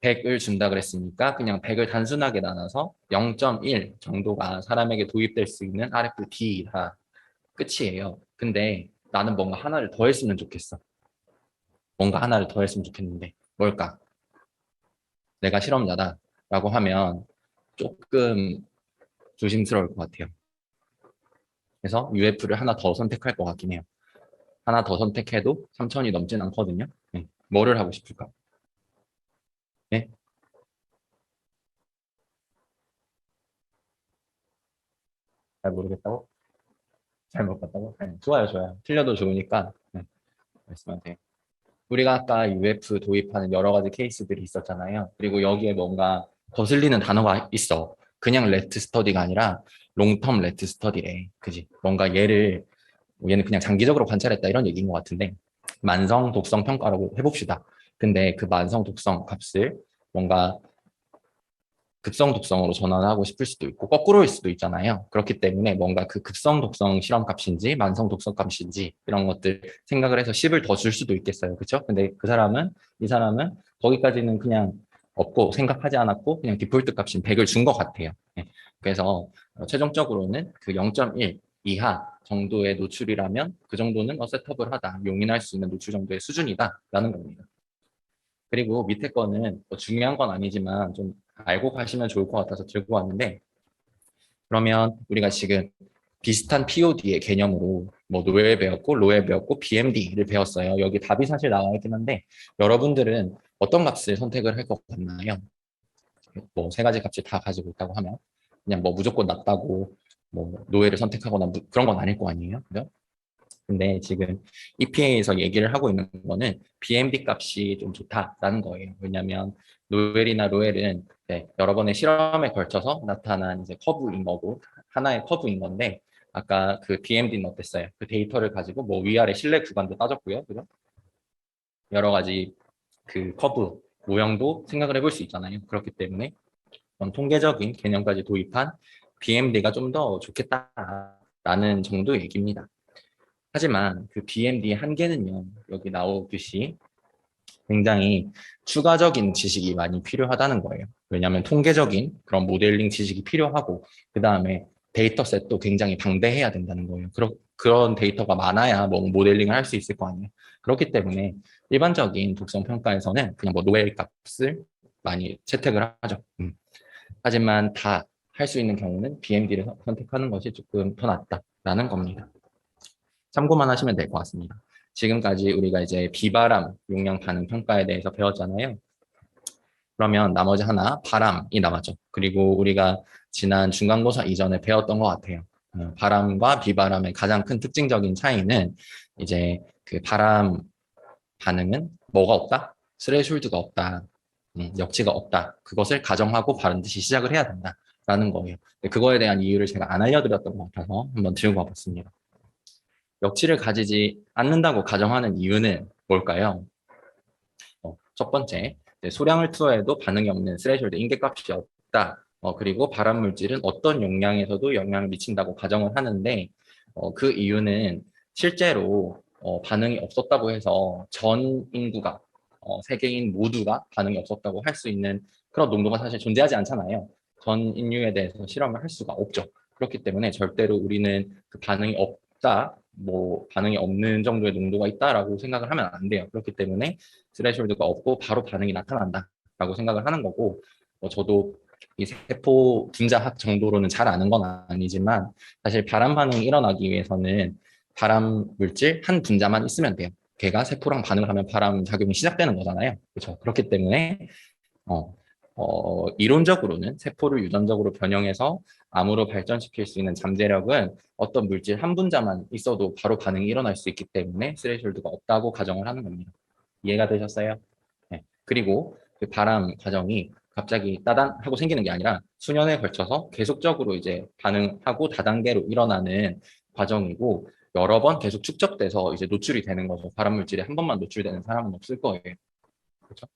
100을 준다 그랬으니까 그냥 100을 단순하게 나눠서 0.1 정도가 사람에게 도입될 수 있는 RFD다. 끝이에요. 근데 나는 뭔가 하나를 더 했으면 좋겠어. 뭔가 하나를 더 했으면 좋겠는데 뭘까? 내가 실험자다라고 하면 조금 조심스러울 것 같아요. 그래서 UF를 하나 더 선택할 것 같긴 해요. 하나 더 선택해도 3,000이 넘진 않거든요. 네. 뭐를 하고 싶을까? 네? 잘 모르겠다고? 잘못 봤다고? 네. 좋아요, 좋아요. 틀려도 좋으니까 네. 말씀하세요. 우리가 아까 UF 도입하는 여러 가지 케이스들이 있었잖아요. 그리고 여기에 뭔가 거슬리는 단어가 있어. 그냥 레트 스터디가 아니라 롱텀 레트 스터디래. 그지? 뭔가 얘는 그냥 장기적으로 관찰했다 이런 얘기인 것 같은데 만성 독성 평가라고 해봅시다. 근데 그 만성 독성 값을 뭔가 급성 독성으로 전환하고 싶을 수도 있고 거꾸로일 수도 있잖아요. 그렇기 때문에 뭔가 그 급성 독성 실험 값인지 만성 독성 값인지 이런 것들 생각을 해서 10을 더 줄 수도 있겠어요. 그렇죠? 근데 이 사람은 거기까지는 그냥 없고 생각하지 않았고 그냥 디폴트 값인 100을 준 것 같아요. 네. 그래서 최종적으로는 그 0.1 이하 정도의 노출이라면 그 정도는 어셋터블 하다. 용인할 수 있는 노출 정도의 수준이다. 라는 겁니다. 그리고 밑에 거는 뭐 중요한 건 아니지만 좀 알고 가시면 좋을 것 같아서 들고 왔는데 그러면 우리가 지금 비슷한 POD의 개념으로 뭐 노엘 배웠고 로엘 배웠고 BMD를 배웠어요. 여기 답이 사실 나와 있긴 한데 여러분들은 어떤 값을 선택을 할 것 같나요? 뭐 세 가지 값을 다 가지고 있다고 하면 그냥 뭐 무조건 낮다고 뭐 노엘을 선택하거나 그런 건 아닐 거 아니에요? 그죠? 근데 지금 EPA에서 얘기를 하고 있는 거는 BMD 값이 좀 좋다라는 거예요. 왜냐하면 노엘이나 로엘은 여러 번의 실험에 걸쳐서 나타난 이제 커브인 거고 하나의 커브인 건데 아까 그 BMD는 어땠어요? 그 데이터를 가지고 뭐 위아래 실내 구간도 따졌고요, 그죠? 여러 가지 그 커브 모형도 생각을 해볼 수 있잖아요. 그렇기 때문에 그런 통계적인 개념까지 도입한 BMD가 좀 더 좋겠다라는 정도 얘기입니다. 하지만 그 BMD의 한계는요, 여기 나오듯이 굉장히 추가적인 지식이 많이 필요하다는 거예요. 왜냐하면 통계적인 그런 모델링 지식이 필요하고, 그 다음에 데이터셋도 굉장히 방대해야 된다는 거예요. 그런 데이터가 많아야 뭐 모델링을 할 수 있을 거 아니에요. 그렇기 때문에 일반적인 독성 평가에서는 그냥 뭐 노엘 값을 많이 채택을 하죠. 하지만 다 할 수 있는 경우는 BMD를 선택하는 것이 조금 더 낫다라는 겁니다. 참고만 하시면 될 것 같습니다. 지금까지 우리가 이제 비바람 용량 반응 평가에 대해서 배웠잖아요. 그러면 나머지 하나 바람이 남았죠. 그리고 우리가 지난 중간고사 이전에 배웠던 것 같아요. 바람과 비바람의 가장 큰 특징적인 차이는 이제 그 바람 반응은 뭐가 없다? 스레이숄드가 없다. 역치가 없다. 그것을 가정하고 반드시 시작을 해야 된다라는 거예요. 그거에 대한 이유를 제가 안 알려드렸던 것 같아서 한번 들고 와봤습니다. 역치를 가지지 않는다고 가정하는 이유는 뭘까요? 첫 번째, 소량을 투하해도 반응이 없는 스레이숄드 인계값이 없다. 그리고 발암 물질은 어떤 용량에서도 영향을 미친다고 가정을 하는데 그 이유는 실제로 반응이 없었다고 해서 전 인구가 세계인 모두가 반응이 없었다고 할 수 있는 그런 농도가 사실 존재하지 않잖아요. 전 인류에 대해서 실험을 할 수가 없죠. 그렇기 때문에 절대로 우리는 그 반응이 없다, 뭐 반응이 없는 정도의 농도가 있다라고 생각을 하면 안 돼요. 그렇기 때문에 스레이숄드가 없고 바로 반응이 나타난다라고 생각을 하는 거고, 저도 이 세포 분자학 정도로는 잘 아는 건 아니지만 사실 발암 반응이 일어나기 위해서는 발암 물질 한 분자만 있으면 돼요. 걔가 세포랑 반응을 하면 발암 작용이 시작되는 거잖아요. 그렇죠. 그렇기 때문에 어, 이론적으로는 세포를 유전적으로 변형해서 암으로 발전시킬 수 있는 잠재력은 어떤 물질 한 분자만 있어도 바로 반응이 일어날 수 있기 때문에 스레이숄드가 없다고 가정을 하는 겁니다. 이해가 되셨어요? 네. 그리고 그 발암 과정이 갑자기 따단 하고 생기는 게 아니라 수년에 걸쳐서 계속적으로 이제 반응하고 다단계로 일어나는 과정이고 여러 번 계속 축적돼서 이제 노출이 되는 거죠. 발암 물질에 한 번만 노출되는 사람은 없을 거예요. 그렇죠?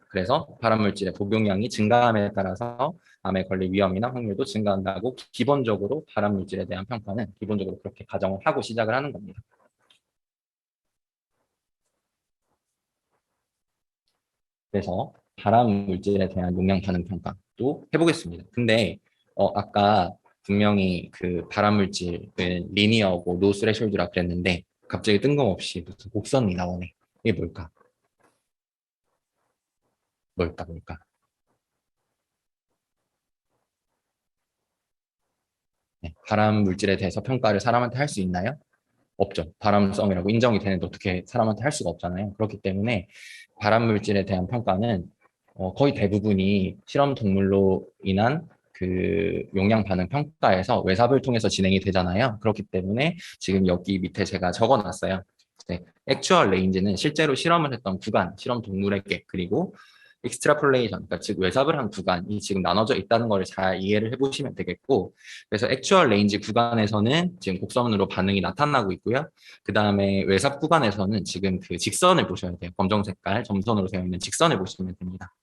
그래서 발암물질의 복용량이 증가함에 따라서 암에 걸릴 위험이나 확률도 증가한다고 기본적으로 발암물질에 대한 평가는 기본적으로 그렇게 가정을 하고 시작을 하는 겁니다. 그래서 발암물질에 대한 용량 반응 평가도 해보겠습니다. 근데 아까 분명히 그 발암물질은 리니어고 노 스레숄드라 그랬는데 갑자기 뜬금없이 무슨 곡선이 나오네. 이게 뭘까? 뭘까? 네, 발암 물질에 대해서 평가를 사람한테 할 수 있나요? 없죠. 발암성이라고 인정이 되는데 어떻게 사람한테 할 수가 없잖아요. 그렇기 때문에 발암 물질에 대한 평가는 거의 대부분이 실험 동물로 인한 그 용량 반응 평가에서 외삽을 통해서 진행이 되잖아요. 그렇기 때문에 지금 여기 밑에 제가 적어놨어요. 네, 액추얼 레인지는 실제로 실험을 했던 구간, 실험 동물에게 그리고 익스트라폴레이션, 그러니까 즉 외삽을 한 구간이 지금 나눠져 있다는 걸 잘 이해를 해보시면 되겠고, 그래서 액추얼 레인지 구간에서는 지금 곡선으로 반응이 나타나고 있고요. 그 다음에 외삽 구간에서는 지금 그 직선을 보셔야 돼요. 검정 색깔 점선으로 되어 있는 직선을 보시면 됩니다.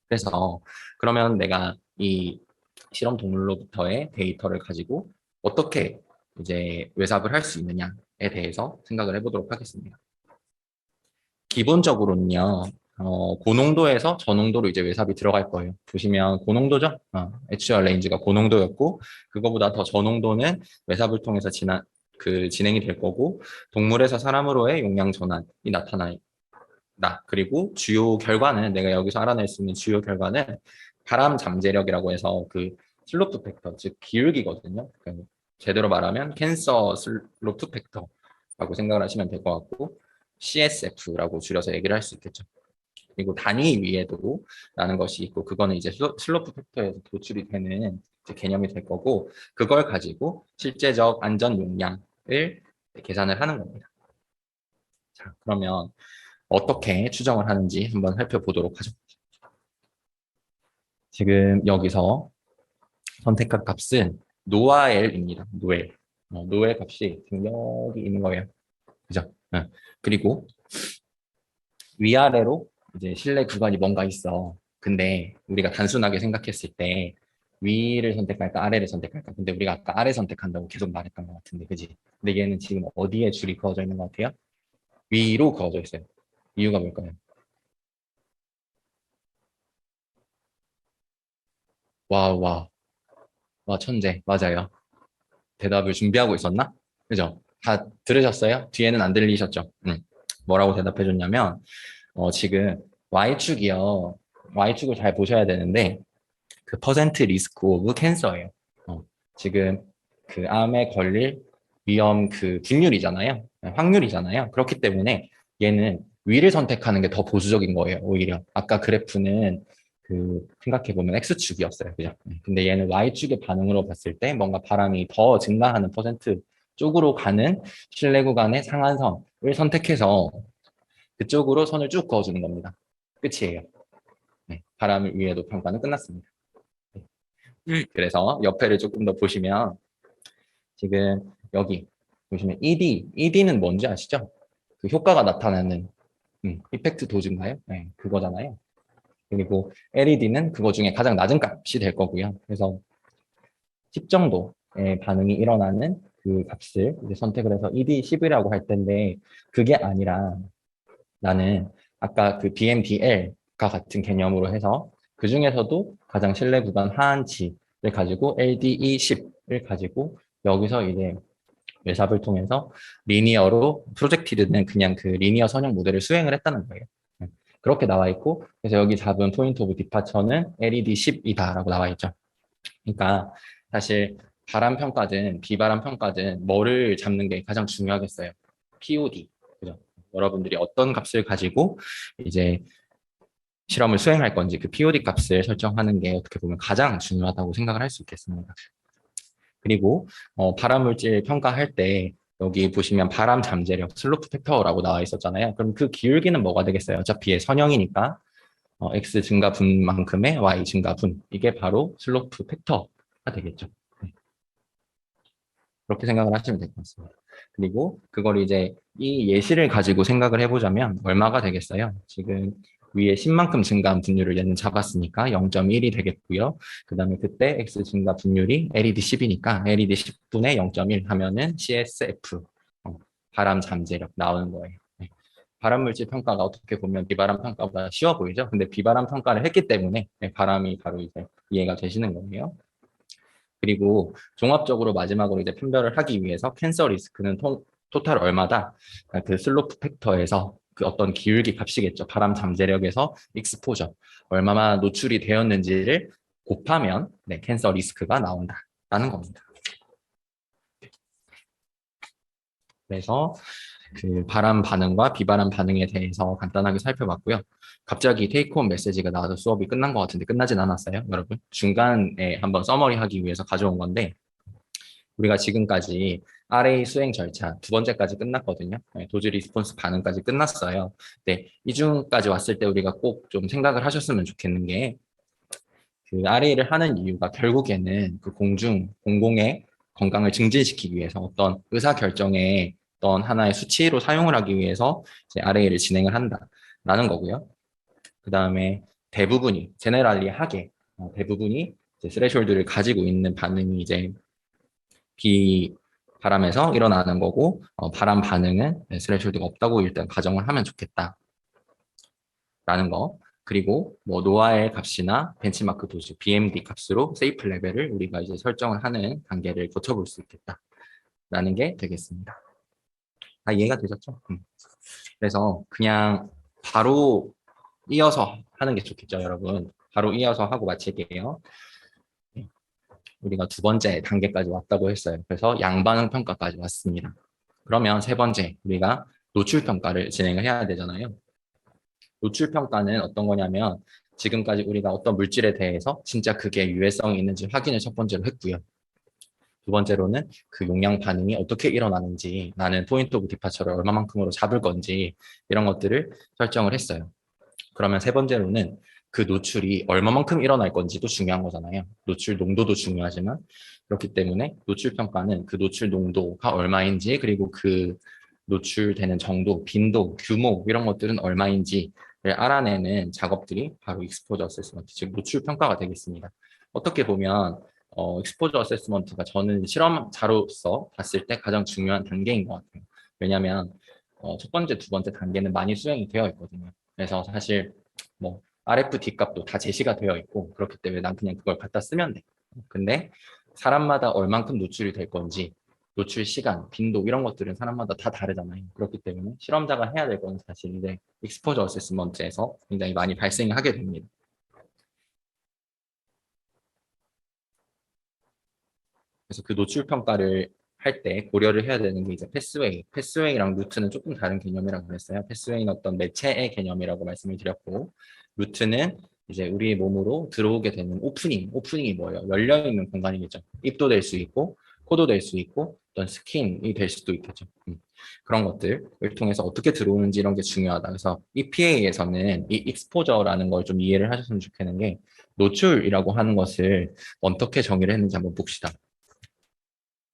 그래서 그러면 내가 이 실험 동물로부터의 데이터를 가지고 어떻게 이제 외삽을 할 수 있느냐에 대해서 생각을 해보도록 하겠습니다. 기본적으로는요, 고농도에서 저농도로 이제 외삽이 들어갈 거예요. 보시면 고농도죠? HR 레인지가 고농도였고, 그거보다 더 저농도는 외삽을 통해서 진행이 될 거고, 동물에서 사람으로의 용량 전환이 나타나. 그리고 주요 결과는 내가 여기서 알아낼 수 있는 주요 결과는 바람 잠재력이라고 해서 그 슬로프 팩터, 즉 기울기거든요. 그러니까 제대로 말하면 캔서 슬로프 팩터라고 생각을 하시면 될 것 같고, CSF라고 줄여서 얘기를 할 수 있겠죠. 그리고 단위 위에도 라는 것이 있고, 그거는 이제 슬로프 팩터에서 도출이 되는 개념이 될 거고, 그걸 가지고 실제적 안전 용량을 계산을 하는 겁니다. 자, 그러면 어떻게 추정을 하는지 한번 살펴보도록 하죠. 지금 여기서 선택한 값은 노아엘입니다. 노엘. 노엘 값이 지금 여기 있는 거예요. 그죠? 네. 그리고 위아래로 이제 실내 구간이 뭔가 있어. 근데 우리가 단순하게 생각했을 때 위를 선택할까 아래를 선택할까? 근데 우리가 아까 아래 선택한다고 계속 말했던 것 같은데, 그지? 근데 얘는 지금 어디에 줄이 그어져 있는 것 같아요? 위로 그어져 있어요. 이유가 뭘까요? 와, 와, 와, 천재. 맞아요. 대답을 준비하고 있었나? 그죠? 다 들으셨어요? 뒤에는 안 들리셨죠? 뭐라고 대답해 줬냐면, 지금 Y축이요. Y축을 잘 보셔야 되는데, 그 퍼센트 리스크 오브 캔서예요. 어, 지금 그 암에 걸릴 위험 그 분율이잖아요. 확률이잖아요. 그렇기 때문에 얘는 위를 선택하는 게 더 보수적인 거예요. 오히려 아까 그래프는 그 생각해 보면 X축이었어요. 그죠? 근데 얘는 Y축의 반응으로 봤을 때 뭔가 바람이 더 증가하는 퍼센트 쪽으로 가는 실내 구간의 상한선을 선택해서 그쪽으로 선을 쭉 그어주는 겁니다. 끝이에요. 네, 바람을 위해도 평가는 끝났습니다. 그래서 옆에를 조금 더 보시면 지금 여기 보시면 ED는 뭔지 아시죠? 그 효과가 나타나는 이펙트 도즈인가요? 네, 그거잖아요. 그리고 LED는 그거 중에 가장 낮은 값이 될 거고요. 그래서 10 정도의 반응이 일어나는 그 값을 이제 선택을 해서 ED10이라고 할 텐데, 그게 아니라 나는 아까 그 BMDL과 같은 개념으로 해서 그 중에서도 가장 신뢰 구간 하한치를 가지고 LDE10을 가지고 여기서 이제 외삽을 통해서 리니어로 프로젝티드는 그냥 그 리니어 선형 모델을 수행을 했다는 거예요. 그렇게 나와 있고, 그래서 여기 잡은 포인트 오브 디파처는 LED10이다라고 나와 있죠. 그러니까 사실 바람 평가든 비바람 평가든 뭐를 잡는 게 가장 중요하겠어요. POD. 그죠? 여러분들이 어떤 값을 가지고 이제 실험을 수행할 건지 그 POD 값을 설정하는 게 어떻게 보면 가장 중요하다고 생각을 할 수 있겠습니다. 그리고 발암물질 평가할 때 여기 보시면 바람 잠재력 슬로프 팩터라고 나와 있었잖아요. 그럼 그 기울기는 뭐가 되겠어요? 어차피 얘 선형이니까 X 증가분만큼의 Y 증가분, 이게 바로 슬로프 팩터가 되겠죠. 네. 그렇게 생각을 하시면 될 것 같습니다. 그리고 그걸 이제 이 예시를 가지고 생각을 해보자면 얼마가 되겠어요? 지금 위에 10만큼 증가한 분율을 얘는 잡았으니까 0.1이 되겠고요. 그 다음에 그때 X 증가 분율이 LED 10이니까 LED 10분의 0.1 하면은 CSF, 바람 잠재력 나오는 거예요. 네. 바람 물질 평가가 어떻게 보면 비바람 평가보다 쉬워 보이죠? 근데 비바람 평가를 했기 때문에 바람이 바로 이제 이해가 되시는 거예요. 그리고 종합적으로 마지막으로 이제 판별을 하기 위해서 캔서 리스크는 토탈 얼마다 그 슬로프 팩터에서 그 어떤 기울기 값이겠죠. 바람 잠재력에서 익스포저 얼마나 노출이 되었는지를 곱하면 네, 캔서 리스크가 나온다라는 겁니다. 그래서 그 바람 반응과 비바람 반응에 대해서 간단하게 살펴봤고요. 갑자기 테이크홈 메시지가 나와서 수업이 끝난 것 같은데 끝나진 않았어요, 여러분. 중간에 한번 서머리 하기 위해서 가져온 건데 우리가 지금까지 RA 수행 절차 두 번째까지 끝났거든요. 네, 도즈 리스폰스 반응까지 끝났어요. 네, 이중까지 왔을 때 우리가 꼭 좀 생각을 하셨으면 좋겠는 게 그 RA를 하는 이유가 결국에는 그 공공의 건강을 증진시키기 위해서 어떤 의사결정에 어떤 하나의 수치로 사용을 하기 위해서 이제 RA를 진행을 한다라는 거고요. 그 다음에 대부분이 제네랄리하게 대부분이 이제 스레숄드를 가지고 있는 반응이 이제 바람에서 일어나는 거고 바람 반응은 스레숄드가 없다고 일단 가정을 하면 좋겠다라는 거. 그리고 뭐 노아의 값이나 벤치마크 도수 BMD 값으로 세이프 레벨을 우리가 이제 설정을 하는 단계를 거쳐볼 수 있겠다라는 게 되겠습니다. 다 이해가 되셨죠? 그래서 그냥 바로 이어서 하는 게 좋겠죠, 여러분. 바로 이어서 하고 마칠게요. 우리가 두 번째 단계까지 왔다고 했어요. 그래서 양반응 평가까지 왔습니다. 그러면 세 번째, 우리가 노출 평가를 진행을 해야 되잖아요. 노출 평가는 어떤 거냐면 지금까지 우리가 어떤 물질에 대해서 진짜 그게 유해성이 있는지 확인을 첫 번째로 했고요. 두 번째로는 그 용량 반응이 어떻게 일어나는지, 나는 포인트 오브 디파처를 얼마만큼으로 잡을 건지 이런 것들을 설정을 했어요. 그러면 세 번째로는 그 노출이 얼마만큼 일어날 건지도 중요한 거잖아요. 노출 농도도 중요하지만 그렇기 때문에 노출 평가는 그 노출 농도가 얼마인지 그리고 그 노출되는 정도, 빈도, 규모 이런 것들은 얼마인지를 알아내는 작업들이 바로 익스포저 어세스먼트, 즉 노출 평가가 되겠습니다. 어떻게 보면 익스포저 어세스먼트가 저는 실험자로서 봤을 때 가장 중요한 단계인 것 같아요. 왜냐하면 첫 번째, 두 번째 단계는 많이 수행이 되어 있거든요. 그래서 사실 뭐 RFD 값도 다 제시가 되어 있고 그렇기 때문에 난 그냥 그걸 갖다 쓰면 돼. 근데 사람마다 얼만큼 노출이 될 건지 노출 시간, 빈도 이런 것들은 사람마다 다 다르잖아요. 그렇기 때문에 실험자가 해야 될 건 사실 이제 익스포저 어세스먼트에서 굉장히 많이 발생하게 됩니다. 그래서 그 노출 평가를 할 때 고려를 해야 되는 게 이제 패스웨이랑 루트는 조금 다른 개념이라고 그랬어요. 패스웨이는 어떤 매체의 개념이라고 말씀을 드렸고, 루트는 이제 우리 몸으로 들어오게 되는 오프닝이 뭐예요? 열려 있는 공간이겠죠. 입도 될 수 있고, 코도 될 수 있고, 어떤 스킨이 될 수도 있겠죠. 그런 것들을 통해서 어떻게 들어오는지 이런 게 중요하다. 그래서 EPA에서는 이 익스포저라는 걸 좀 이해를 하셨으면 좋겠는 게 노출이라고 하는 것을 어떻게 정의를 했는지 한번 봅시다.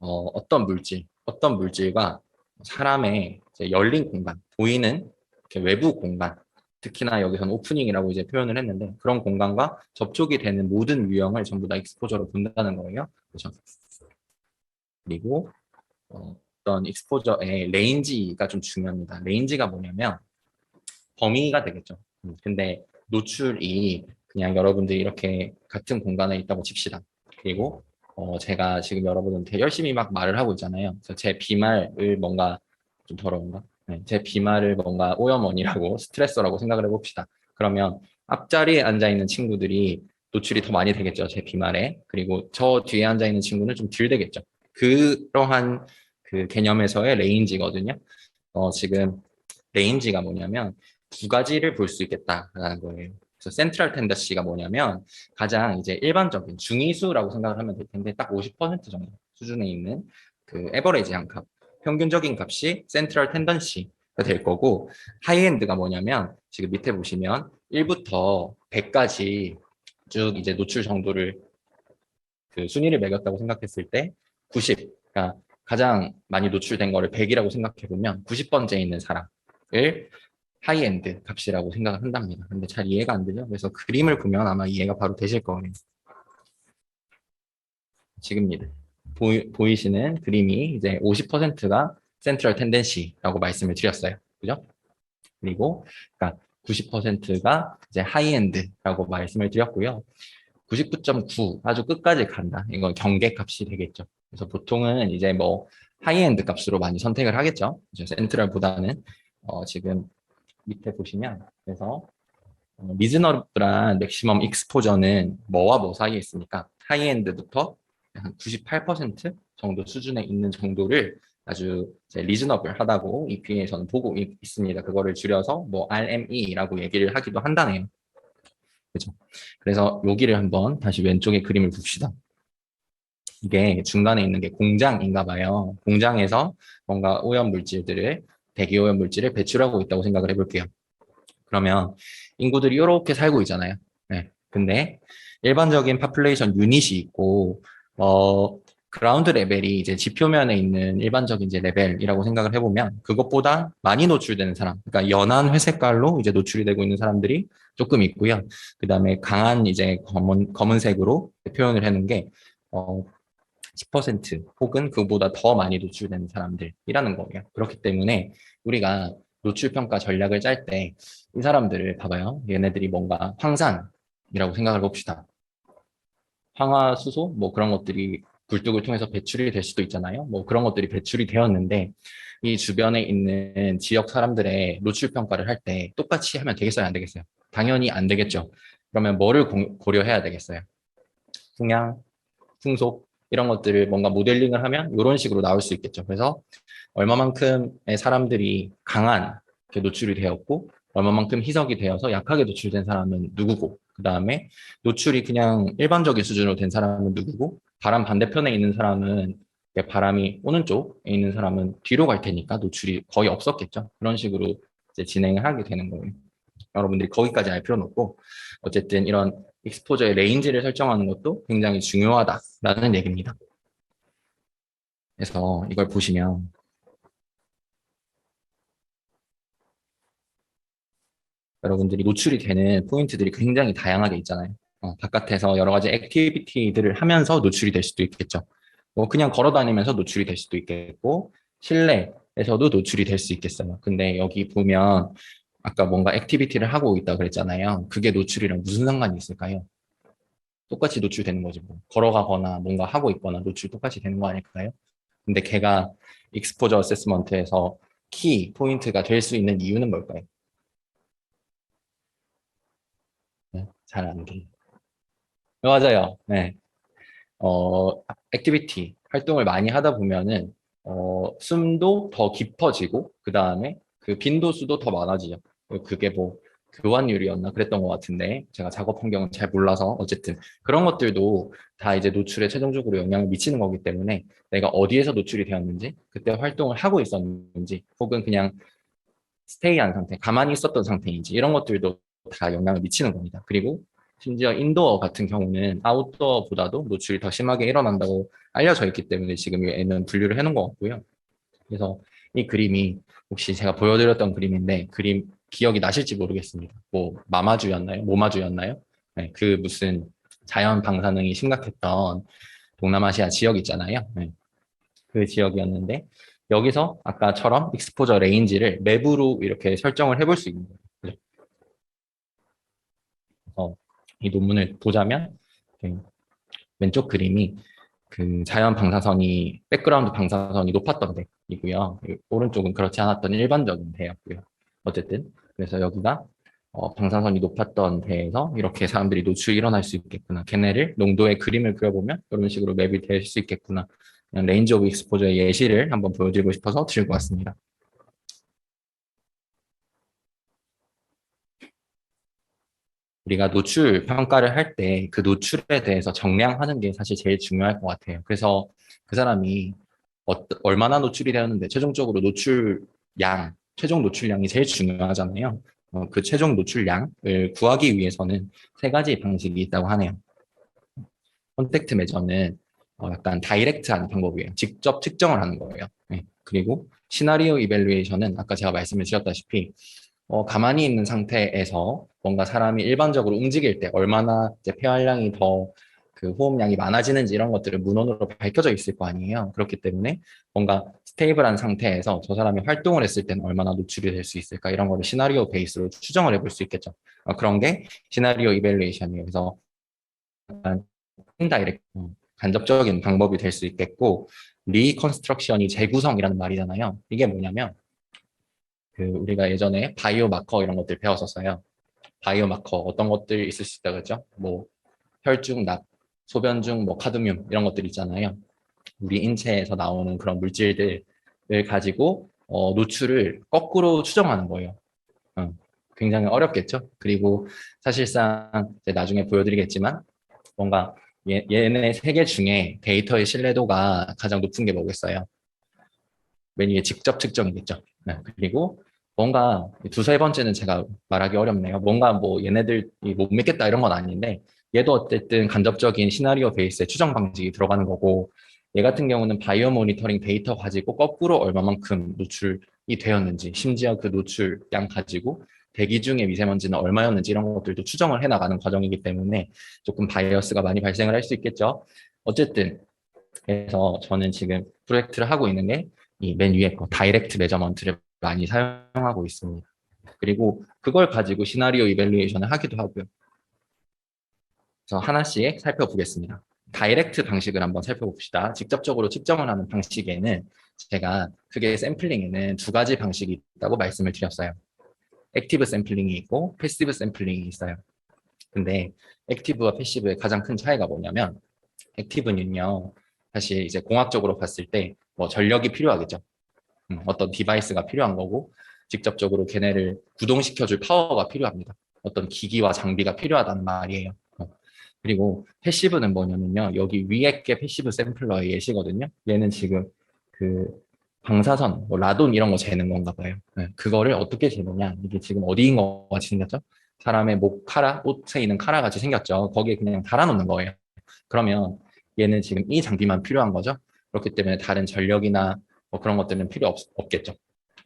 어떤 물질과 사람의 이제 열린 공간, 보이는 외부 공간, 특히나 여기서는 오프닝이라고 이제 표현을 했는데 그런 공간과 접촉이 되는 모든 유형을 전부 다 익스포저로 본다는 거예요. 그렇죠? 그리고 어떤 익스포저의 레인지가 좀 중요합니다. 레인지가 뭐냐면 범위가 되겠죠. 근데 노출이 그냥 여러분들이 이렇게 같은 공간에 있다고 칩시다. 그리고 제가 지금 여러분한테 열심히 막 말을 하고 있잖아요. 그래서 제 비말을 뭔가 좀 더러운가? 네, 제 비말을 뭔가 오염원이라고 스트레서라고 생각을 해봅시다. 그러면 앞자리에 앉아 있는 친구들이 노출이 더 많이 되겠죠. 제 비말에. 그리고 저 뒤에 앉아 있는 친구는 좀 덜 되겠죠. 그러한 그 개념에서의 레인지거든요. 지금 레인지가 뭐냐면 두 가지를 볼 수 있겠다라는 거예요. 그래서 센트럴 텐더시가 뭐냐면 가장 이제 일반적인 중위수라고 생각을 하면 될 텐데 딱 50% 정도 수준에 있는 그 에버리지한 값, 평균적인 값이 센트럴 텐던시가 될 거고 하이엔드가 뭐냐면 지금 밑에 보시면 1부터 100까지 쭉 이제 노출 정도를 그 순위를 매겼다고 생각했을 때 90, 그러니까 가장 많이 노출된 거를 100이라고 생각해 보면 90번째에 있는 사람을 하이엔드 값이라고 생각을 한답니다. 근데 잘 이해가 안 되죠? 그래서 그림을 보면 아마 이해가 바로 되실 거예요. 지금입니다. 보이시는 그림이 이제 50%가 센트럴 텐덴시라고 말씀을 드렸어요. 그죠? 그리고 그러니까 90%가 이제 하이엔드라고 말씀을 드렸고요. 99.9 아주 끝까지 간다. 이건 경계값이 되겠죠. 그래서 보통은 이제 뭐 하이엔드 값으로 많이 선택을 하겠죠. 센트럴보다는 지금 밑에 보시면 그래서 리즈너블한 맥시멈 익스포저는 뭐와 뭐 사이에 있으니까 하이엔드부터 한 98% 정도 수준에 있는 정도를 아주 리즈너블하다고 EPA에서는 보고 있습니다. 그거를 줄여서 뭐 RME라고 얘기를 하기도 한다네요. 그죠? 그래서 여기를 한번 다시 왼쪽에 그림을 봅시다. 이게 중간에 있는 게 공장인가 봐요. 공장에서 뭔가 오염 물질들을 대기 오염 물질을 배출하고 있다고 생각을 해볼게요. 그러면 인구들이 이렇게 살고 있잖아요. 네. 근데 일반적인 파퓰레이션 유닛이 있고 그라운드 레벨이 이제 지표면에 있는 일반적인 이제 레벨이라고 생각을 해보면 그것보다 많이 노출되는 사람, 그러니까 연한 회색깔로 이제 노출이 되고 있는 사람들이 조금 있고요. 그 다음에 강한 이제 검은색으로 표현을 해놓은 게 10% 혹은 그보다 더 많이 노출되는 사람들이라는 거예요. 그렇기 때문에 우리가 노출 평가 전략을 짤 때 이 사람들을 봐봐요. 얘네들이 뭔가 황산이라고 생각을 봅시다. 황화수소 뭐 그런 것들이 굴뚝을 통해서 배출이 될 수도 있잖아요. 뭐 그런 것들이 배출이 되었는데 이 주변에 있는 지역 사람들의 노출 평가를 할 때 똑같이 하면 되겠어요, 안 되겠어요? 당연히 안 되겠죠. 그러면 뭐를 고려해야 되겠어요? 풍향, 풍속 이런 것들을 뭔가 모델링을 하면 이런 식으로 나올 수 있겠죠. 그래서 얼마만큼의 사람들이 강하게 노출이 되었고 얼마만큼 희석이 되어서 약하게 노출된 사람은 누구고 그 다음에 노출이 그냥 일반적인 수준으로 된 사람은 누구고 바람 반대편에 있는 사람은 바람이 오는 쪽에 있는 사람은 뒤로 갈 테니까 노출이 거의 없었겠죠. 그런 식으로 이제 진행을 하게 되는 거예요. 여러분들이 거기까지 알 필요는 없고 어쨌든 이런 익스포저의 레인지를 설정하는 것도 굉장히 중요하다라는 얘기입니다. 그래서 이걸 보시면 여러분들이 노출이 되는 포인트들이 굉장히 다양하게 있잖아요. 바깥에서 여러 가지 액티비티들을 하면서 노출이 될 수도 있겠죠. 뭐 그냥 걸어 다니면서 노출이 될 수도 있겠고 실내에서도 노출이 될 수 있겠어요. 근데 여기 보면 아까 뭔가 액티비티를 하고 있다 그랬잖아요. 그게 노출이랑 무슨 상관이 있을까요? 똑같이 노출되는 거지 뭐. 걸어가거나 뭔가 하고 있거나 노출 똑같이 되는 거 아닐까요? 근데 걔가 익스포저 어세스먼트에서 키 포인트가 될 수 있는 이유는 뭘까요? 네, 잘 안 돼. 맞아요. 네. 어, 액티비티, 활동을 많이 하다 보면은, 숨도 더 깊어지고, 그 다음에 그 빈도수도 더 많아지죠. 그게 뭐, 교환율이었나 그랬던 것 같은데, 제가 작업 환경은 잘 몰라서, 어쨌든, 그런 것들도 다 이제 노출에 최종적으로 영향을 미치는 거기 때문에, 내가 어디에서 노출이 되었는지, 그때 활동을 하고 있었는지, 혹은 그냥 스테이한 상태, 가만히 있었던 상태인지, 이런 것들도 다 영향을 미치는 겁니다. 그리고 심지어 인도어 같은 경우는 아웃도어보다도 노출이 더 심하게 일어난다고 알려져 있기 때문에 지금 얘는 분류를 해놓은 것 같고요. 그래서 이 그림이 혹시 제가 보여드렸던 그림인데 그림 기억이 나실지 모르겠습니다. 뭐 마마주였나요? 모마주였나요? 네, 그 무슨 자연 방사능이 심각했던 동남아시아 지역 있잖아요. 네, 그 지역이었는데 여기서 아까처럼 익스포저 레인지를 맵으로 이렇게 설정을 해볼 수 있는 거예요. 그죠? 그래서 이 논문을 보자면 왼쪽 그림이 그 자연 방사선이 백그라운드 방사선이 높았던 데이고요. 오른쪽은 그렇지 않았던 일반적인 데였고요. 어쨌든 그래서 여기가 방사선이 높았던 데에서 이렇게 사람들이 노출이 일어날 수 있겠구나. 걔네를 농도의 그림을 그려보면 이런 식으로 맵이 될 수 있겠구나. 그냥 레인지 오브 익스포저의 예시를 한번 보여드리고 싶어서 들고 왔습니다. 우리가 노출 평가를 할 때 그 노출에 대해서 정량하는 게 사실 제일 중요할 것 같아요. 그래서 그 사람이 얼마나 노출이 되었는데 최종적으로 최종 노출량이 제일 중요하잖아요. 그 최종 노출량을 구하기 위해서는 세 가지 방식이 있다고 하네요. 컨택트 매저는 약간 다이렉트한 방법이에요. 직접 측정을 하는 거예요. 네. 그리고 시나리오 이밸루에이션은 아까 제가 말씀을 드렸다시피 가만히 있는 상태에서 뭔가 사람이 일반적으로 움직일 때 얼마나 이제 폐활량이 더 그 호흡량이 많아지는지 이런 것들을 문헌으로 밝혀져 있을 거 아니에요. 그렇기 때문에 뭔가 스테이블한 상태에서 저 사람이 활동을 했을 때는 얼마나 노출이 될 수 있을까 이런 거를 시나리오 베이스로 추정을 해볼 수 있겠죠. 그런 게 시나리오 이밸루에이션이에요. 그래서 약간 인다이렉트, 간접적인 방법이 될 수 있겠고 리컨스트럭션이 재구성이라는 말이잖아요. 이게 뭐냐면 그 우리가 예전에 바이오 마커 이런 것들 배웠었어요. 바이오 마커 어떤 것들 있을 수 있다 그랬죠? 뭐 혈중, 납, 소변 중 뭐 카드뮴 이런 것들 있잖아요. 우리 인체에서 나오는 그런 물질들을 가지고 노출을 거꾸로 추정하는 거예요. 굉장히 어렵겠죠? 그리고 사실상 이제 나중에 보여드리겠지만 뭔가 얘네 세 개 중에 데이터의 신뢰도가 가장 높은 게 뭐겠어요? 맨 위에 직접 측정이겠죠. 네, 그리고 뭔가 두세 번째는 제가 말하기 어렵네요. 뭔가 뭐 얘네들이 못 믿겠다 이런 건 아닌데 얘도 어쨌든 간접적인 시나리오 베이스의 추정 방식이 들어가는 거고 얘 같은 경우는 바이오 모니터링 데이터 가지고 거꾸로 얼마만큼 노출이 되었는지 심지어 그 노출량 가지고 대기 중에 미세먼지는 얼마였는지 이런 것들도 추정을 해나가는 과정이기 때문에 조금 바이어스가 많이 발생을 할 수 있겠죠. 어쨌든 그래서 저는 지금 프로젝트를 하고 있는 게 이 맨 위에 거 다이렉트 메저먼트를 많이 사용하고 있습니다. 그리고 그걸 가지고 시나리오 이밸루에이션을 하기도 하고요. 그래서 하나씩 살펴보겠습니다. 다이렉트 방식을 한번 살펴봅시다. 직접적으로 측정을 하는 방식에는 제가 크게 샘플링에는 두 가지 방식이 있다고 말씀을 드렸어요. 액티브 샘플링이 있고 패시브 샘플링이 있어요. 근데 액티브와 패시브의 가장 큰 차이가 뭐냐면 액티브는요, 사실 이제 공학적으로 봤을 때 뭐 전력이 필요하겠죠. 어떤 디바이스가 필요한 거고, 직접적으로 걔네를 구동시켜줄 파워가 필요합니다. 어떤 기기와 장비가 필요하다는 말이에요. 그리고 패시브는 뭐냐면요, 여기 위에 게 패시브 샘플러의 예시거든요. 얘는 지금 그 방사선, 뭐 라돈 이런 거 재는 건가 봐요. 네, 그거를 어떻게 재느냐, 이게 지금 어디인 것 같이 생겼죠? 사람의 목 카라, 옷에 있는 카라 같이 생겼죠. 거기에 그냥 달아놓는 거예요. 그러면 얘는 지금 이 장비만 필요한 거죠. 그렇기 때문에 다른 전력이나 뭐 그런 것들은 없겠죠.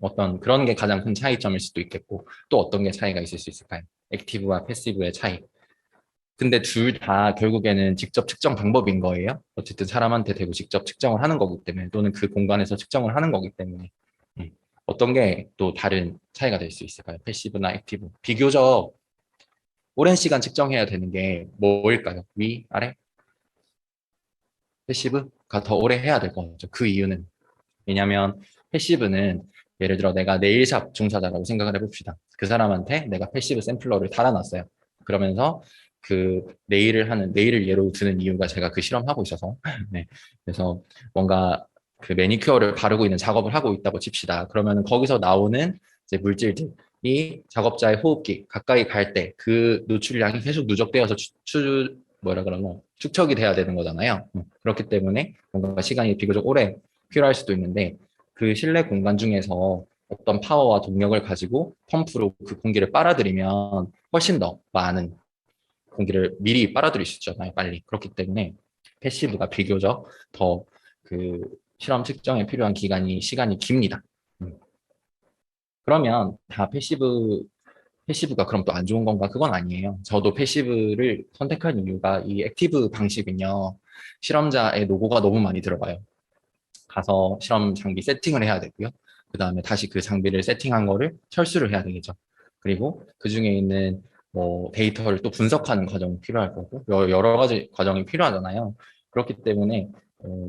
어떤 그런 게 가장 큰 차이점일 수도 있겠고 또 어떤 게 차이가 있을 수 있을까요? 액티브와 패시브의 차이. 근데 둘 다 결국에는 직접 측정 방법인 거예요. 어쨌든 사람한테 대고 직접 측정을 하는 거기 때문에 또는 그 공간에서 측정을 하는 거기 때문에 어떤 게 또 다른 차이가 될 수 있을까요? 패시브나 액티브. 비교적 오랜 시간 측정해야 되는 게 뭐일까요? 위, 아래? 패시브가 더 오래 해야 될 것 같죠. 그 이유는 왜냐하면 패시브는 예를 들어 내가 네일샵 종사자라고 생각을 해봅시다. 그 사람한테 내가 패시브 샘플러를 달아놨어요. 그러면서 그 네일을 예로 드는 이유가 제가 그 실험하고 있어서 네. 그래서 뭔가 그 매니큐어를 바르고 있는 작업을 하고 있다고 칩시다. 그러면 거기서 나오는 이제 물질들이 작업자의 호흡기 가까이 갈 때 그 노출량이 계속 누적되어서 뭐라 그러나 축적이 돼야 되는 거잖아요. 그렇기 때문에 뭔가 시간이 비교적 오래 필요할 수도 있는데 그 실내 공간 중에서 어떤 파워와 동력을 가지고 펌프로 그 공기를 빨아들이면 훨씬 더 많은 공기를 미리 빨아들일 수 있잖아요, 빨리. 그렇기 때문에 패시브가 비교적 더 그 실험 측정에 필요한 시간이 깁니다. 그러면 다 패시브가 그럼 또 안 좋은 건가? 그건 아니에요. 저도 패시브를 선택한 이유가 이 액티브 방식은요, 실험자의 노고가 너무 많이 들어가요. 가서 실험 장비 세팅을 해야 되고요. 그 다음에 다시 그 장비를 세팅한 거를 철수를 해야 되겠죠. 그리고 그 중에 있는 뭐 데이터를 또 분석하는 과정이 필요할 거고 여러 가지 과정이 필요하잖아요. 그렇기 때문에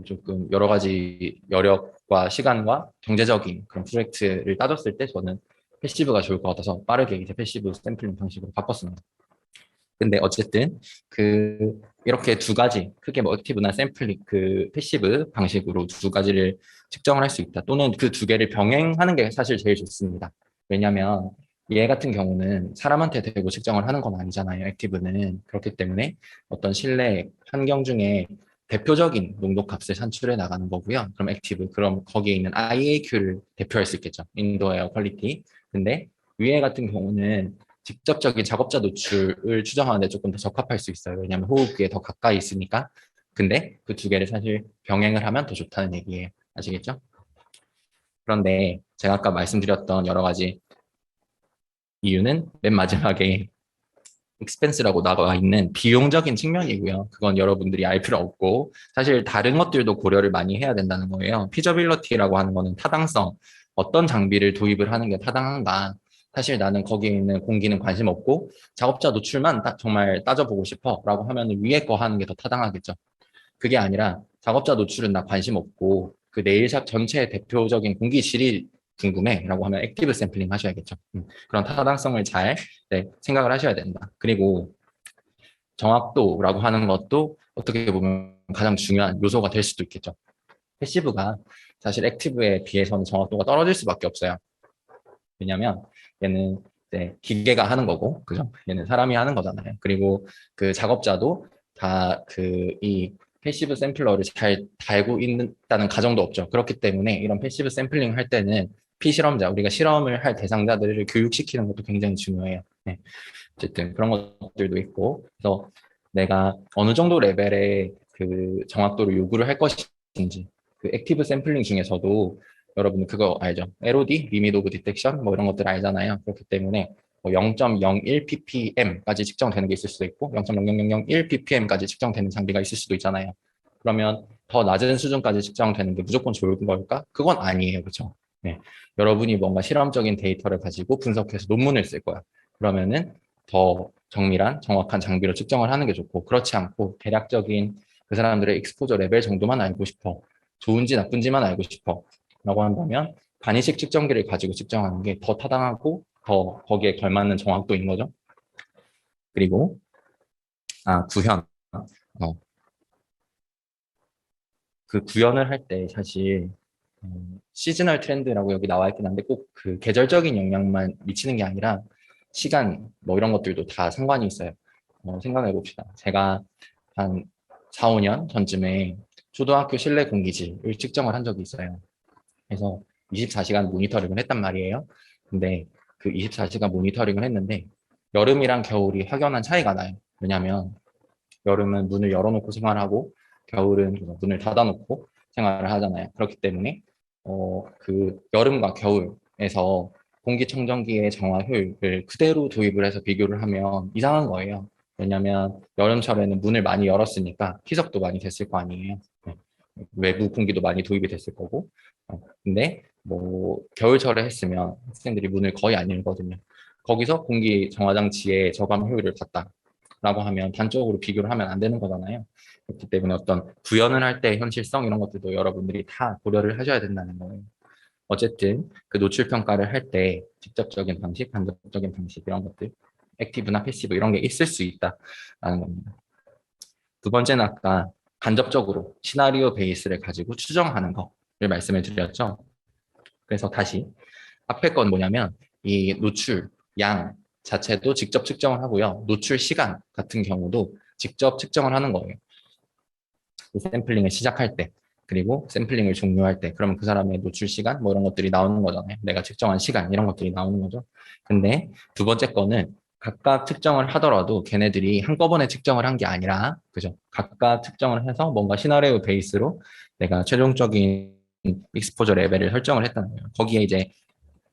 조금 여러 가지 여력과 시간과 경제적인 그런 프로젝트를 따졌을 때 저는 패시브가 좋을 것 같아서 빠르게 이제 패시브 샘플링 방식으로 바꿨습니다. 근데 어쨌든 이렇게 두 가지 크게 뭐 액티브나 샘플링 그 패시브 방식으로 두 가지를 측정을 할 수 있다. 또는 그 두 개를 병행하는 게 사실 제일 좋습니다. 왜냐하면 얘 같은 경우는 사람한테 대고 측정을 하는 건 아니잖아요. 액티브는 그렇기 때문에 어떤 실내 환경 중에 대표적인 농도 값을 산출해 나가는 거고요. 그럼 액티브, 그럼 거기에 있는 IAQ를 대표할 수 있겠죠. 인도 에어 퀄리티. 근데 위에 같은 경우는 직접적인 작업자 노출을 추정하는데 조금 더 적합할 수 있어요. 왜냐하면 호흡기에 더 가까이 있으니까. 근데 그 두 개를 사실 병행을 하면 더 좋다는 얘기예요. 아시겠죠? 그런데 제가 아까 말씀드렸던 여러 가지 이유는 맨 마지막에 expense라고 나와 있는 비용적인 측면이고요. 그건 여러분들이 알 필요 없고 사실 다른 것들도 고려를 많이 해야 된다는 거예요. feasibility라고 하는 거는 타당성, 어떤 장비를 도입을 하는 게 타당한가. 사실 나는 거기에 있는 공기는 관심 없고 작업자 노출만 정말 따져보고 싶어라고 하면 위에 거 하는 게 더 타당하겠죠. 그게 아니라 작업자 노출은 나 관심 없고 그 네일샵 전체의 대표적인 공기 질이 궁금해라고 하면 액티브 샘플링 하셔야겠죠. 그런 타당성을 잘 네, 생각을 하셔야 된다. 그리고 정확도라고 하는 것도 어떻게 보면 가장 중요한 요소가 될 수도 있겠죠. 패시브가 사실 액티브에 비해서는 정확도가 떨어질 수밖에 없어요. 왜냐하면 얘는 이제 기계가 하는 거고, 그죠? 얘는 사람이 하는 거잖아요. 그리고 그 작업자도 다 그 이 패시브 샘플러를 잘 달고 있다는 가정도 없죠. 그렇기 때문에 이런 패시브 샘플링 할 때는 피실험자, 우리가 실험을 할 대상자들을 교육시키는 것도 굉장히 중요해요. 네. 어쨌든 그런 것들도 있고, 그래서 내가 어느 정도 레벨의 그 정확도를 요구를 할 것인지, 그 액티브 샘플링 중에서도 여러분 그거 알죠? LOD, 리미트 오브 디텍션 뭐 이런 것들 알잖아요. 그렇기 때문에 뭐 0.01 ppm까지 측정되는 게 있을 수도 있고 0.00001 ppm까지 측정되는 장비가 있을 수도 있잖아요. 그러면 더 낮은 수준까지 측정되는 게 무조건 좋은 걸까? 그건 아니에요. 그렇죠? 네. 여러분이 뭔가 실험적인 데이터를 가지고 분석해서 논문을 쓸 거야. 그러면은 더 정밀한 정확한 장비로 측정을 하는 게 좋고 그렇지 않고 대략적인 그 사람들의 익스포저 레벨 정도만 알고 싶어. 좋은지 나쁜지만 알고 싶어. 라고 한다면 반이식 측정기를 가지고 측정하는 게 더 타당하고 더 거기에 걸맞는 정확도인 거죠. 그리고 구현. 어, 그 구현을 할 때 사실 시즈널 트렌드라고 여기 나와 있긴 한데 꼭 그 계절적인 영향만 미치는 게 아니라 시간 뭐 이런 것들도 다 상관이 있어요. 생각해 봅시다. 제가 한 4, 5년 전쯤에 초등학교 실내 공기질을 측정을 한 적이 있어요. 그래서 24시간 모니터링을 했단 말이에요. 근데 그 24시간 모니터링을 했는데 여름이랑 겨울이 확연한 차이가 나요. 왜냐하면 여름은 문을 열어놓고 생활하고 겨울은 문을 닫아놓고 생활을 하잖아요. 그렇기 때문에 그 여름과 겨울에서 공기청정기의 정화 효율을 그대로 도입을 해서 비교를 하면 이상한 거예요. 왜냐하면 여름철에는 문을 많이 열었으니까 희석도 많이 됐을 거 아니에요. 네. 외부 공기도 많이 도입이 됐을 거고. 근데 뭐 겨울철에 했으면 학생들이 문을 거의 안 열거든요. 거기서 공기 정화 장치의 저감 효율을 봤다라고 하면 단적으로 비교를 하면 안 되는 거잖아요. 그렇기 때문에 어떤 구현을 할 때 현실성 이런 것들도 여러분들이 다 고려를 하셔야 된다는 거예요. 어쨌든 그 노출 평가를 할 때 직접적인 방식, 간접적인 방식 이런 것들, 액티브나 패시브 이런 게 있을 수 있다라는 겁니다. 두 번째는 아까 간접적으로 시나리오 베이스를 가지고 추정하는 거를 말씀을 드렸죠. 그래서 다시 앞에 건 뭐냐면 이 노출 양 자체도 직접 측정을 하고요. 노출 시간 같은 경우도 직접 측정을 하는 거예요. 샘플링을 시작할 때 그리고 샘플링을 종료할 때 그러면 그 사람의 노출 시간 뭐 이런 것들이 나오는 거잖아요. 내가 측정한 시간 이런 것들이 나오는 거죠. 근데 두 번째 거는 각각 측정을 하더라도 걔네들이 한꺼번에 측정을 한 게 아니라 그죠? 각각 측정을 해서 뭔가 시나리오 베이스로 내가 최종적인 익스포저 레벨을 설정을 했다는 거예요. 거기에 이제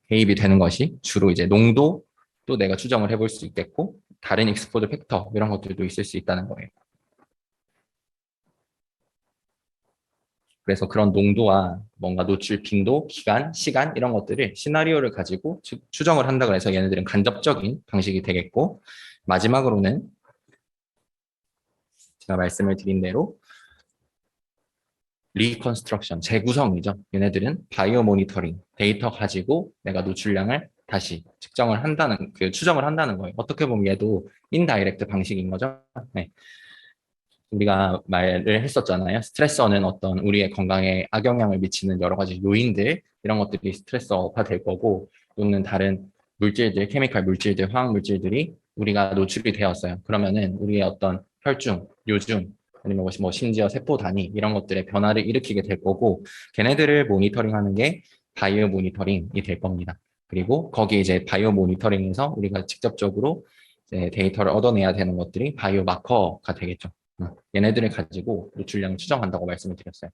개입이 되는 것이 주로 이제 농도도 내가 추정을 해볼 수 있겠고 다른 익스포저 팩터 이런 것들도 있을 수 있다는 거예요. 그래서 그런 농도와 뭔가 노출 빈도, 기간, 시간 이런 것들을 시나리오를 가지고 추정을 한다 그래서 얘네들은 간접적인 방식이 되겠고 마지막으로는 제가 말씀을 드린 대로 리컨스트럭션, 재구성이죠. 얘네들은 바이오 모니터링, 데이터 가지고 내가 노출량을 다시 측정을 한다는, 그 추정을 한다는 거예요. 어떻게 보면 얘도 인다이렉트 방식인 거죠. 네. 우리가 말을 했었잖아요. 스트레서는 어떤 우리의 건강에 악영향을 미치는 여러 가지 요인들, 이런 것들이 스트레서가 될 거고, 또는 다른 물질들, 케미칼 물질들, 화학 물질들이 우리가 노출이 되었어요. 그러면은 우리의 어떤 혈중, 요중, 아니면 뭐 심지어 세포 단위, 이런 것들의 변화를 일으키게 될 거고, 걔네들을 모니터링하는 게 바이오 모니터링이 될 겁니다. 그리고 거기 이제 바이오 모니터링에서 우리가 직접적으로 이제 데이터를 얻어내야 되는 것들이 바이오 마커가 되겠죠. 얘네들을 가지고 노출량을 추정한다고 말씀을 드렸어요.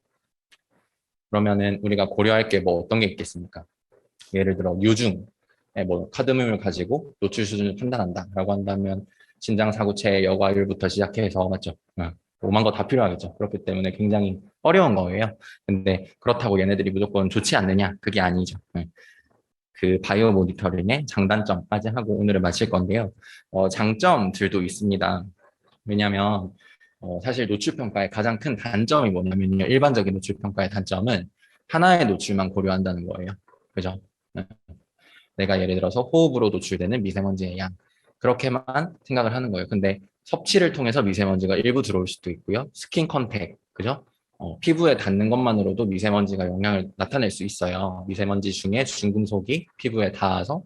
그러면은 우리가 고려할 게 뭐 어떤 게 있겠습니까? 예를 들어 요중. 뭐 카드뮴을 가지고 노출 수준을 판단한다라고 한다면 신장사구체 여과율부터 시작해서 맞죠? 5만 거 다 필요하겠죠. 그렇기 때문에 굉장히 어려운 거예요. 근데 그렇다고 얘네들이 무조건 좋지 않느냐? 그게 아니죠. 그 바이오 모니터링의 장단점까지 하고 오늘을 마칠 건데요. 장점들도 있습니다. 왜냐하면 사실 노출평가의 가장 큰 단점이 뭐냐면요. 일반적인 노출평가의 단점은 하나의 노출만 고려한다는 거예요. 그죠? 네. 내가 예를 들어서 호흡으로 노출되는 미세먼지의 양. 그렇게만 생각을 하는 거예요. 근데 섭취를 통해서 미세먼지가 일부 들어올 수도 있고요. 스킨 컨택, 그죠? 피부에 닿는 것만으로도 미세먼지가 영향을 나타낼 수 있어요. 미세먼지 중에 중금속이 피부에 닿아서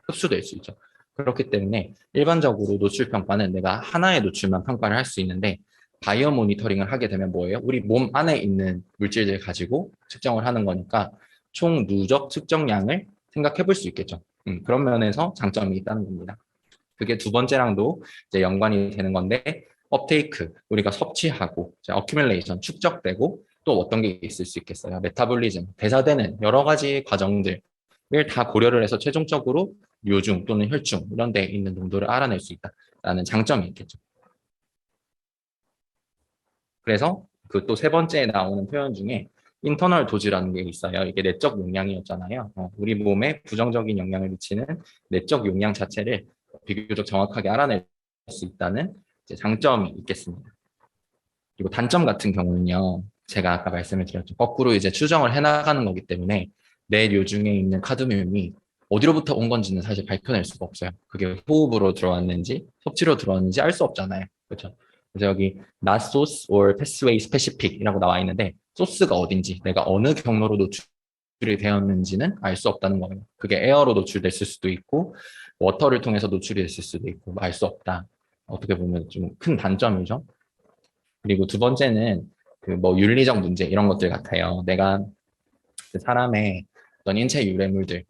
흡수될 수 있죠. 그렇기 때문에 일반적으로 노출 평가는 내가 하나의 노출만 평가를 할 수 있는데 바이오 모니터링을 하게 되면 뭐예요? 우리 몸 안에 있는 물질들 가지고 측정을 하는 거니까 총 누적 측정량을 생각해 볼 수 있겠죠. 그런 면에서 장점이 있다는 겁니다. 그게 두 번째랑도 이제 연관이 되는 건데 업테이크, 우리가 섭취하고 어큐뮬레이션, 축적되고 또 어떤 게 있을 수 있겠어요. 메타볼리즘, 대사되는 여러 가지 과정들을 다 고려를 해서 최종적으로 뇨중 또는 혈중 이런 데 있는 농도를 알아낼 수 있다라는 장점이 있겠죠. 그래서 그 또 세 번째에 나오는 표현 중에 인터널 도즈라는 게 있어요. 이게 내적 용량이었잖아요. 우리 몸에 부정적인 영향을 미치는 내적 용량 자체를 비교적 정확하게 알아낼 수 있다는 장점이 있겠습니다. 그리고 단점 같은 경우는요. 제가 아까 말씀을 드렸죠. 거꾸로 이제 추정을 해나가는 거기 때문에 내 뇌중에 있는 카드뮴이 어디로부터 온 건지는 사실 밝혀낼 수가 없어요. 그게 호흡으로 들어왔는지 섭취로 들어왔는지 알 수 없잖아요. 그렇죠? 그래서 여기 not source or pathway specific이라고 나와 있는데 소스가 어딘지 내가 어느 경로로 노출이 되었는지는 알 수 없다는 거예요. 그게 에어로 노출됐을 수도 있고 워터를 통해서 노출이 됐을 수도 있고 알 수 없다. 어떻게 보면 좀 큰 단점이죠. 그리고 두 번째는 그 뭐 윤리적 문제 이런 것들 같아요. 내가 그 사람의 어떤 인체 유래물들을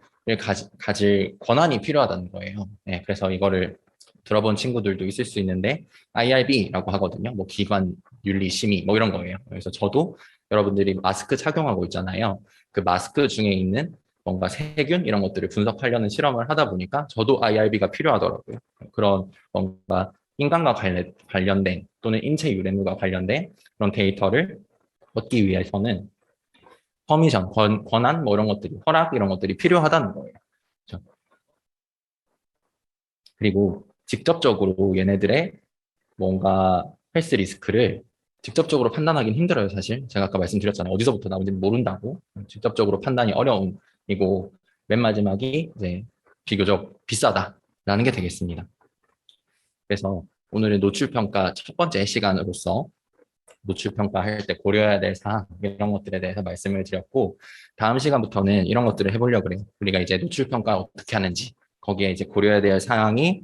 가질 권한이 필요하다는 거예요. 네, 그래서 이거를 들어본 친구들도 있을 수 있는데 IRB라고 하거든요. 뭐 기관 윤리 심의 뭐 이런 거예요. 그래서 저도 여러분들이 마스크 착용하고 있잖아요. 그 마스크 중에 있는 뭔가 세균 이런 것들을 분석하려는 실험을 하다 보니까 저도 IRB가 필요하더라고요. 그런 뭔가 인간과 관련된 또는 인체 유래물과 관련된 그런 데이터를 얻기 위해서는 퍼미션, 권한 뭐 이런 것들이 허락 이런 것들이 필요하다는 거예요. 그렇죠? 그리고 직접적으로 얘네들의 뭔가 헬스 리스크를 직접적으로 판단하기는 힘들어요, 사실. 제가 아까 말씀드렸잖아요. 어디서부터 나오는지 모른다고. 직접적으로 판단이 어려움이고 맨 마지막이 이제 비교적 비싸다라는 게 되겠습니다. 그래서 오늘은 노출평가 첫 번째 시간으로서 노출평가할 때 고려해야 될 사항 이런 것들에 대해서 말씀을 드렸고 다음 시간부터는 이런 것들을 해보려고 그래요. 우리가 이제 노출평가 어떻게 하는지 거기에 이제 고려해야 될 사항이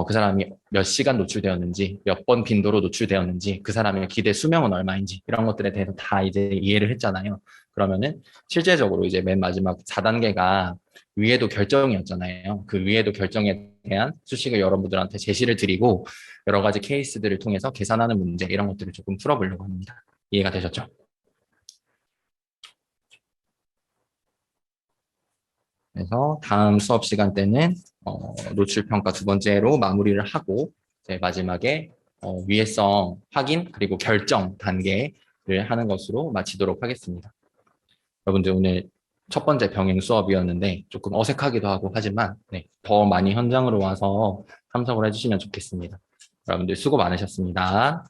그 사람이 몇 시간 노출되었는지 몇 번 빈도로 노출되었는지 그 사람의 기대 수명은 얼마인지 이런 것들에 대해서 다 이제 이해를 했잖아요. 그러면은 실제적으로 이제 맨 마지막 4단계가 위에도 결정이었잖아요. 그 위에도 결정에 대한 수식을 여러분들한테 제시를 드리고 여러 가지 케이스들을 통해서 계산하는 문제 이런 것들을 조금 풀어보려고 합니다. 이해가 되셨죠? 그래서 다음 수업 시간 때는 노출평가 두 번째로 마무리를 하고 이제 마지막에 위해성 확인 그리고 결정 단계를 하는 것으로 마치도록 하겠습니다. 여러분들 오늘 첫 번째 병행 수업이었는데 조금 어색하기도 하고 하지만 네, 더 많이 현장으로 와서 참석을 해주시면 좋겠습니다. 여러분들 수고 많으셨습니다.